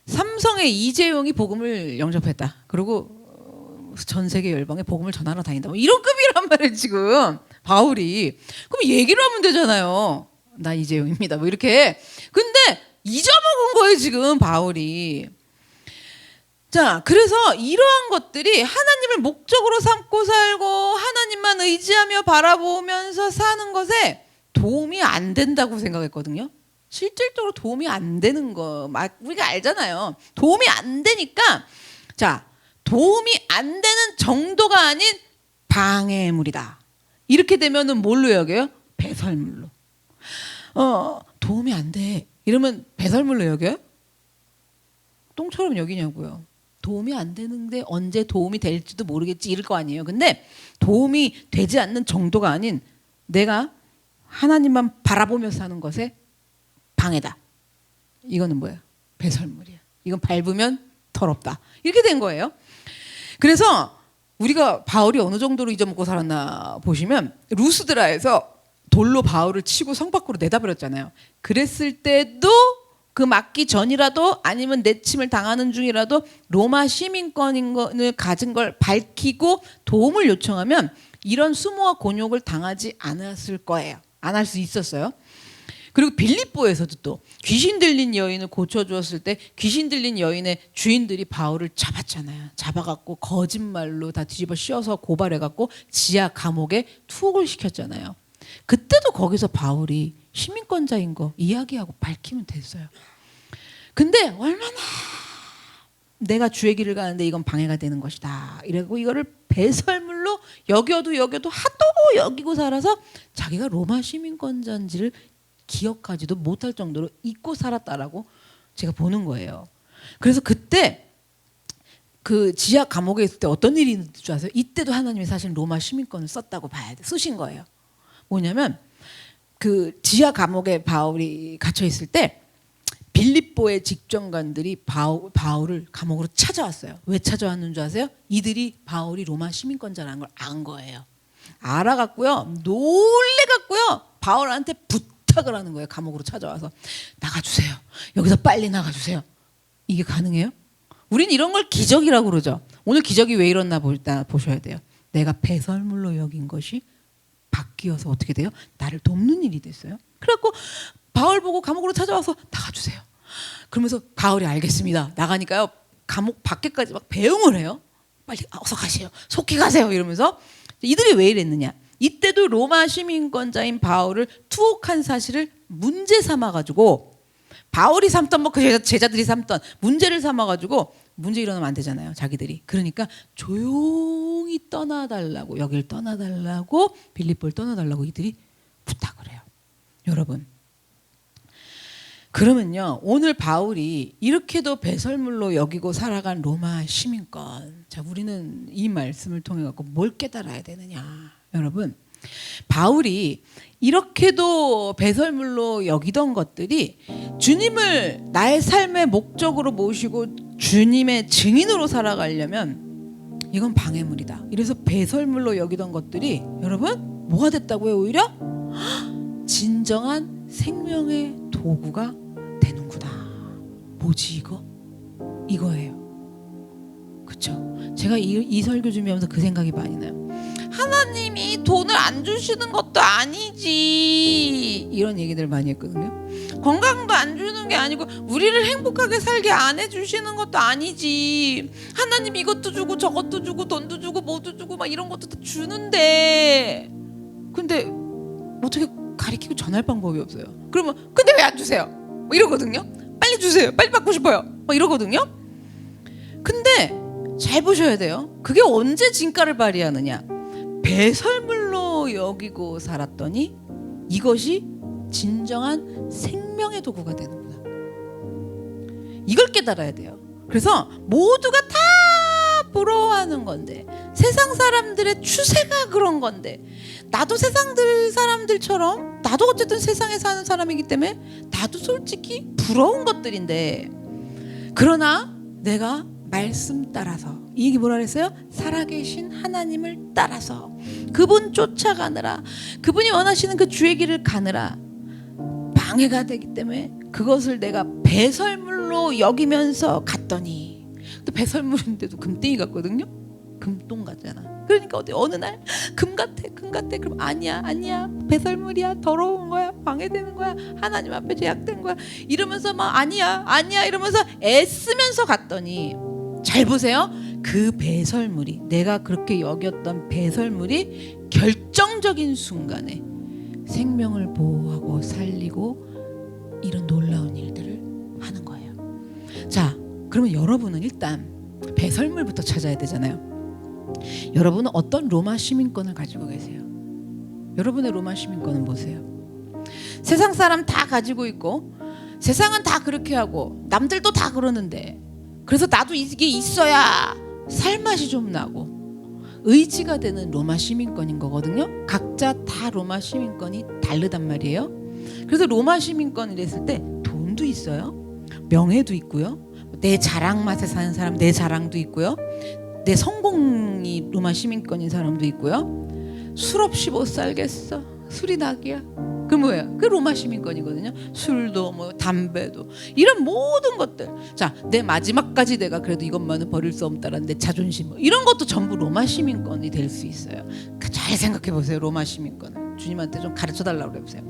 삼성의 이재용이 복음을 영접했다. 그리고 전 세계 열방에 복음을 전하러 다닌다. 뭐 이런 급이란 말이에요, 지금 바울이. 그럼 얘기를 하면 되잖아요. 나 이재용입니다. 뭐 이렇게. 근데 잊어먹은 거예요, 지금 바울이. 자, 그래서 이러한 것들이 하나님을 목적으로 삼고 살고 하나님만 의지하며 바라보면서 사는 것에 도움이 안 된다고 생각했거든요. 실질적으로 도움이 안 되는 거 우리가 알잖아요. 도움이 안 되니까, 자, 도움이 안 되는 정도가 아닌 방해물이다. 이렇게 되면은 뭘로 여겨요? 배설물로. 도움이 안 돼. 이러면 배설물로 여겨요? 똥처럼 여기냐고요. 도움이 안 되는데 언제 도움이 될지도 모르겠지 이럴 거 아니에요. 근데 도움이 되지 않는 정도가 아닌 내가 하나님만 바라보며 사는 것에 방해다. 이거는 뭐예요? 배설물이야. 이건 밟으면 더럽다. 이렇게 된 거예요. 그래서 우리가 바울이 어느 정도로 잊어먹고 살았나 보시면 루스드라에서 돌로 바울을 치고 성 밖으로 내다버렸잖아요. 그랬을 때도 그 맞기 전이라도 아니면 내침을 당하는 중이라도 로마 시민권을 가진 걸 밝히고 도움을 요청하면 이런 수모와 곤욕을 당하지 않았을 거예요. 안 할 수 있었어요. 그리고 빌립보에서도 또 귀신 들린 여인을 고쳐주었을 때 귀신 들린 여인의 주인들이 바울을 잡았잖아요. 잡아갖고 거짓말로 다 뒤집어 씌워서 고발해갖고 지하 감옥에 투옥을 시켰잖아요. 그때도 거기서 바울이 시민권자인 거 이야기하고 밝히면 됐어요. 근데 얼마나 내가 주의 길을 가는데 이건 방해가 되는 것이다. 이러고 이거를 배설물로 여겨도 하도 여기고 살아서 자기가 로마 시민권자인지를 기억하지도 못할 정도로 잊고 살았다라고 제가 보는 거예요. 그래서 그때 그 지하 감옥에 있을 때 어떤 일이 있는지 줄 아세요? 이때도 하나님이 사실 로마 시민권을 썼다고 봐야 돼. 쓰신 거예요. 뭐냐면 그 지하 감옥에 바울이 갇혀 있을 때 빌립보의 직정관들이 바울을 감옥으로 찾아왔어요. 왜 찾아왔는 줄 아세요? 이들이 바울이 로마 시민권자라는 걸 안 거예요. 알아갔고요. 놀래갔고요. 바울한테 부탁을 하는 거예요. 감옥으로 찾아와서 나가주세요. 여기서 빨리 나가주세요. 이게 가능해요? 우린 이런 걸 기적이라고 그러죠. 오늘 기적이 왜 일어나 보셔야 돼요. 내가 배설물로 여긴 것이 바뀌어서 어떻게 돼요? 나를 돕는 일이 됐어요. 그래갖고 바울 보고 감옥으로 찾아와서 나가주세요. 그러면서 바울이 알겠습니다. 나가니까요. 감옥 밖에까지 막 배웅을 해요. 빨리 어서 가세요. 속히 가세요. 이러면서 이들이 왜 이랬느냐. 이때도 로마 시민권자인 바울을 투옥한 사실을 문제 삼아가지고 바울이 삼던 뭐 그 제자들이 삼던 문제를 삼아가지고 문제 일어나면 안 되잖아요. 자기들이. 그러니까 조용히 떠나달라고 여길 떠나달라고 빌립보를 떠나달라고 이들이 부탁을 해요. 여러분. 그러면요. 오늘 바울이 이렇게도 배설물로 여기고 살아간 로마 시민권. 자, 우리는 이 말씀을 통해 갖고 뭘 깨달아야 되느냐. 여러분. 바울이 이렇게도 배설물로 여기던 것들이 주님을 나의 삶의 목적으로 모시고 주님의 증인으로 살아가려면 이건 방해물이다. 이래서 배설물로 여기던 것들이 여러분 뭐가 됐다고요? 오히려 진정한 생명의 도구가 되는구나. 뭐지 이거? 이거예요. 그렇죠? 제가 이 설교 준비하면서 그 생각이 많이 나요. 하나님이 돈을 안 주시는 것도 아니지 이런 얘기들 많이 했거든요. 건강도 안 주는 게 아니고 우리를 행복하게 살게 안 해주시는 것도 아니지. 하나님 이것도 주고 저것도 주고 돈도 주고 뭐도 주고 막 이런 것도 다 주는데 근데 어떻게 가리키고 전할 방법이 없어요. 그러면 근데 왜 안 주세요? 뭐 이러거든요. 빨리 주세요. 빨리 받고 싶어요. 뭐 이러거든요. 근데 잘 보셔야 돼요. 그게 언제 진가를 발휘하느냐. 배설물로 여기고 살았더니 이것이 진정한 생명의 도구가 되는구나. 이걸 깨달아야 돼요. 그래서 모두가 다 부러워하는 건데 세상 사람들의 추세가 그런 건데 나도 세상 사람들처럼 나도 어쨌든 세상에 사는 사람이기 때문에 나도 솔직히 부러운 것들인데 그러나 내가 말씀 따라서 이게 뭐라 그랬어요? 살아계신 하나님을 따라서 그분 쫓아가느라 그분이 원하시는 그 주의 길을 가느라 방해가 되기 때문에 그것을 내가 배설물로 여기면서 갔더니 또 배설물인데도 금땡이 같거든요. 금똥 같잖아. 그러니까 어느 날 금 같아 그럼 아니야 배설물이야 더러운 거야 방해되는 거야 하나님 앞에 죄악된 거야 이러면서 막 아니야 이러면서 애쓰면서 갔더니 잘 보세요. 그 배설물이 내가 그렇게 여겼던 배설물이 결정적인 순간에 생명을 보호하고 살리고 이런 놀라운 일들을 하는 거예요. 자, 그러면 여러분은 일단 배설물부터 찾아야 되잖아요. 여러분은 어떤 로마 시민권을 가지고 계세요? 여러분의 로마 시민권은 뭐세요? 세상 사람 다 가지고 있고 세상은 다 그렇게 하고 남들도 다 그러는데 그래서 나도 이게 있어야 살맛이 좀 나고 의지가 되는 로마 시민권인 거거든요. 각자 다 로마 시민권이 다르단 말이에요. 그래서 로마 시민권이랬을 때 돈도 있어요. 명예도 있고요. 내 자랑 맛에 사는 사람 내 자랑도 있고요. 내 성공이 로마 시민권인 사람도 있고요. 술 없이 못 살겠어. 술이 낙이야. 그 뭐예요? 그 로마 시민권이거든요. 술도 뭐 담배도 이런 모든 것들. 자, 내 마지막까지 내가 그래도 이것만은 버릴 수 없다라는 내 자존심 뭐 이런 것도 전부 로마 시민권이 될 수 있어요. 잘 생각해 보세요. 로마 시민권을 주님한테 좀 가르쳐 달라고 해보세요.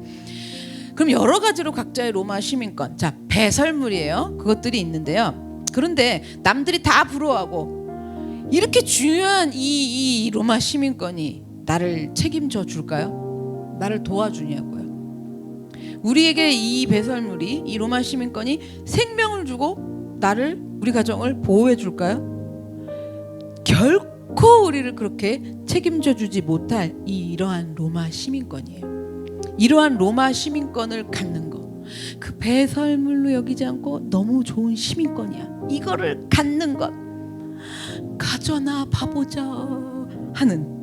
그럼 여러 가지로 각자의 로마 시민권. 자, 배설물이에요. 그것들이 있는데요. 그런데 남들이 다 부러워하고 이렇게 중요한 이 로마 시민권이 나를 책임져 줄까요? 나를 도와주냐고요. 우리에게 이 배설물이 이 로마 시민권이 생명을 주고 나를 우리 가정을 보호해 줄까요? 결코 우리를 그렇게 책임져 주지 못할 이러한 로마 시민권이에요. 이러한 로마 시민권을 갖는 거, 그 배설물로 여기지 않고 너무 좋은 시민권이야. 이거를 갖는 것, 가져나 봐보자 하는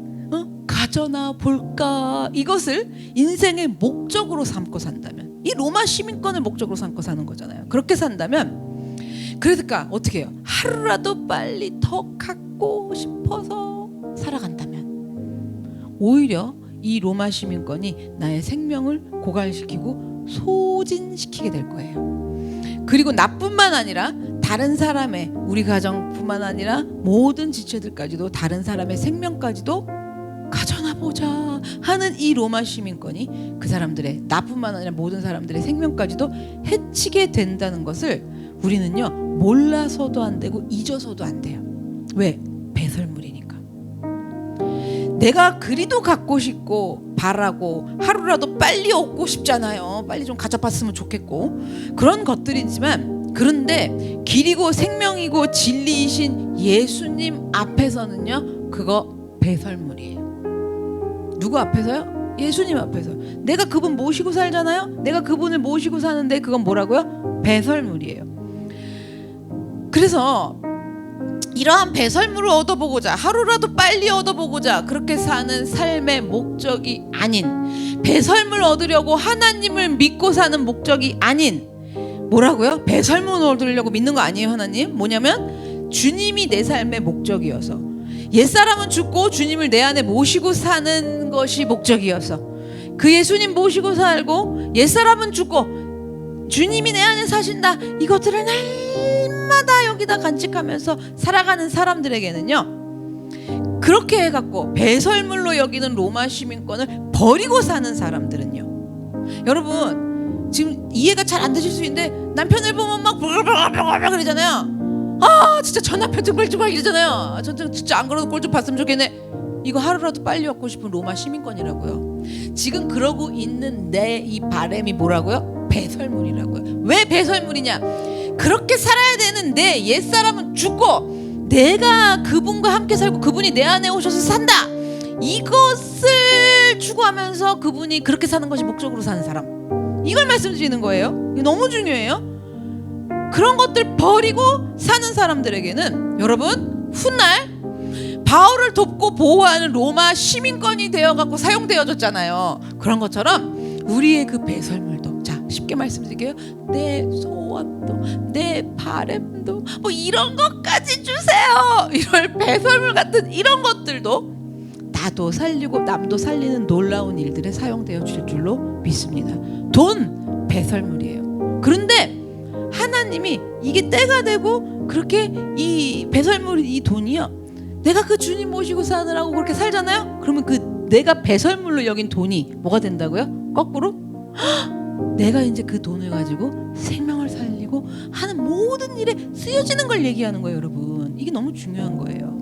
가져나 볼까 이것을 인생의 목적으로 삼고 산다면 이 로마 시민권을 목적으로 삼고 사는 거잖아요. 그렇게 산다면 그러니까 어떻게 해요? 하루라도 빨리 더 갖고 싶어서 살아간다면 오히려 이 로마 시민권이 나의 생명을 고갈시키고 소진시키게 될 거예요. 그리고 나뿐만 아니라 다른 사람의 우리 가정뿐만 아니라 모든 지체들까지도 다른 사람의 생명까지도 가져나 보자 하는 이 로마 시민권이 그 사람들의 나뿐만 아니라 모든 사람들의 생명까지도 해치게 된다는 것을 우리는요 몰라서도 안 되고 잊어서도 안 돼요. 왜? 배설물이니까. 내가 그리도 갖고 싶고 바라고 하루라도 빨리 얻고 싶잖아요. 빨리 좀 가져봤으면 좋겠고 그런 것들이지만 그런데 길이고 생명이고 진리이신 예수님 앞에서는요 그거 배설물이에요. 누구 앞에서요? 예수님 앞에서. 내가 그분 모시고 살잖아요. 내가 그분을 모시고 사는데 그건 뭐라고요? 배설물이에요. 그래서 이러한 배설물을 얻어보고자 하루라도 빨리 얻어보고자 그렇게 사는 삶의 목적이 아닌 배설물 얻으려고 하나님을 믿고 사는 목적이 아닌 뭐라고요? 배설물 얻으려고 믿는 거 아니에요. 하나님 뭐냐면 주님이 내 삶의 목적이어서 옛사람은 죽고 주님을 내 안에 모시고 사는 것이 목적이어서 그 예수님 모시고 살고 옛사람은 죽고 주님이 내 안에 사신다 이것들을 날마다 여기다 간직하면서 살아가는 사람들에게는요 그렇게 해갖고 배설물로 여기는 로마 시민권을 버리고 사는 사람들은요 여러분 지금 이해가 잘 안 되실 수 있는데 남편을 보면 막 블블블블 그러잖아요. 아 진짜 전 남편 좀 꼴 좀 하기 이러잖아요. 전 진짜 안 그래도 꼴 좀 봤으면 좋겠네. 이거 하루라도 빨리 얻고 싶은 로마 시민권이라고요. 지금 그러고 있는 내 이 바람이 뭐라고요? 배설물이라고요. 왜 배설물이냐? 그렇게 살아야 되는 내 옛사람은 죽고 내가 그분과 함께 살고 그분이 내 안에 오셔서 산다. 이것을 추구하면서 그분이 그렇게 사는 것이 목적으로 사는 사람. 이걸 말씀드리는 거예요. 이게 너무 중요해요. 그런 것들 버리고 사는 사람들에게는 여러분 훗날 바울을 돕고 보호하는 로마 시민권이 되어갖고 사용되어졌잖아요. 그런 것처럼 우리의 그 배설물도 자 쉽게 말씀드릴게요. 내 소원도 내 바램도 뭐 이런 것까지 주세요. 이런 배설물 같은 이런 것들도 나도 살리고 남도 살리는 놀라운 일들에 사용되어 질 줄로 믿습니다. 돈 배설물이에요. 그런데 하나님이 이게 때가 되고 그렇게 이 배설물 이 돈이요 내가 그 주님 모시고 사느라고 그렇게 살잖아요. 그러면 그 내가 배설물로 여긴 돈이 뭐가 된다고요? 거꾸로 내가 이제 그 돈을 가지고 생명을 살리고 하는 모든 일에 쓰여지는 걸 얘기하는 거예요. 여러분 이게 너무 중요한 거예요.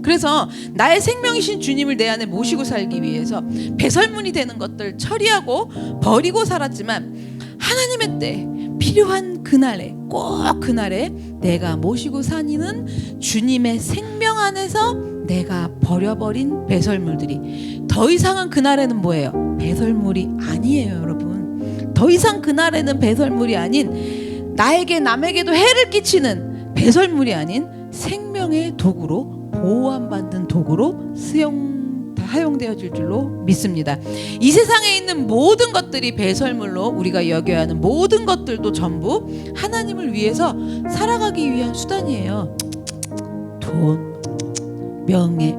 그래서 나의 생명이신 주님을 내 안에 모시고 살기 위해서 배설물이 되는 것들 처리하고 버리고 살았지만 하나님의 때 필요한 그날에 꼭 그날에 내가 모시고 사니는 주님의 생명 안에서 내가 버려버린 배설물들이 더 이상은 그날에는 뭐예요? 배설물이 아니에요. 여러분 더 이상 그날에는 배설물이 아닌 나에게 남에게도 해를 끼치는 배설물이 아닌 생명의 도구로 보호받는 도구로 사용되어질 줄로 믿습니다. 이 세상에 있는 모든 것들이 배설물로 우리가 여겨야 하는 모든 것들도 전부 하나님을 위해서 살아가기 위한 수단이에요. 돈, 명예,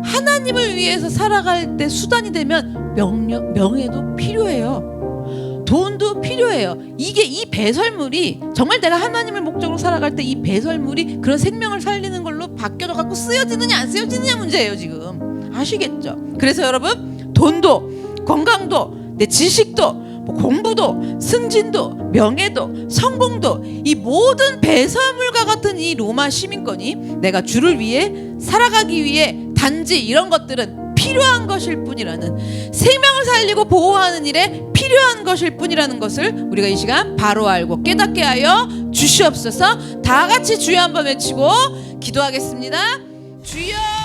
하나님을 위해서 살아갈 때 수단이 되면 명예도 필요해요. 돈도 필요해요. 이게 이 배설물이 정말 내가 하나님을 목적으로 살아갈 때 이 배설물이 그런 생명을 살리는 걸로 바뀌어 갖고 쓰여지느냐 안 쓰여지느냐 문제예요. 지금 아시겠죠? 그래서 여러분, 돈도 건강도 내 지식도 공부도 승진도 명예도 성공도 이 모든 배설물과 같은 이 로마 시민권이 내가 주를 위해 살아가기 위해 단지 이런 것들은 필요한 것일 뿐이라는, 생명을 살리고 보호하는 일에 필요한 것일 뿐이라는 것을 우리가 이 시간 바로 알고 깨닫게 하여 주시옵소서. 다 같이 주여 한번 외치고 기도하겠습니다. 주여.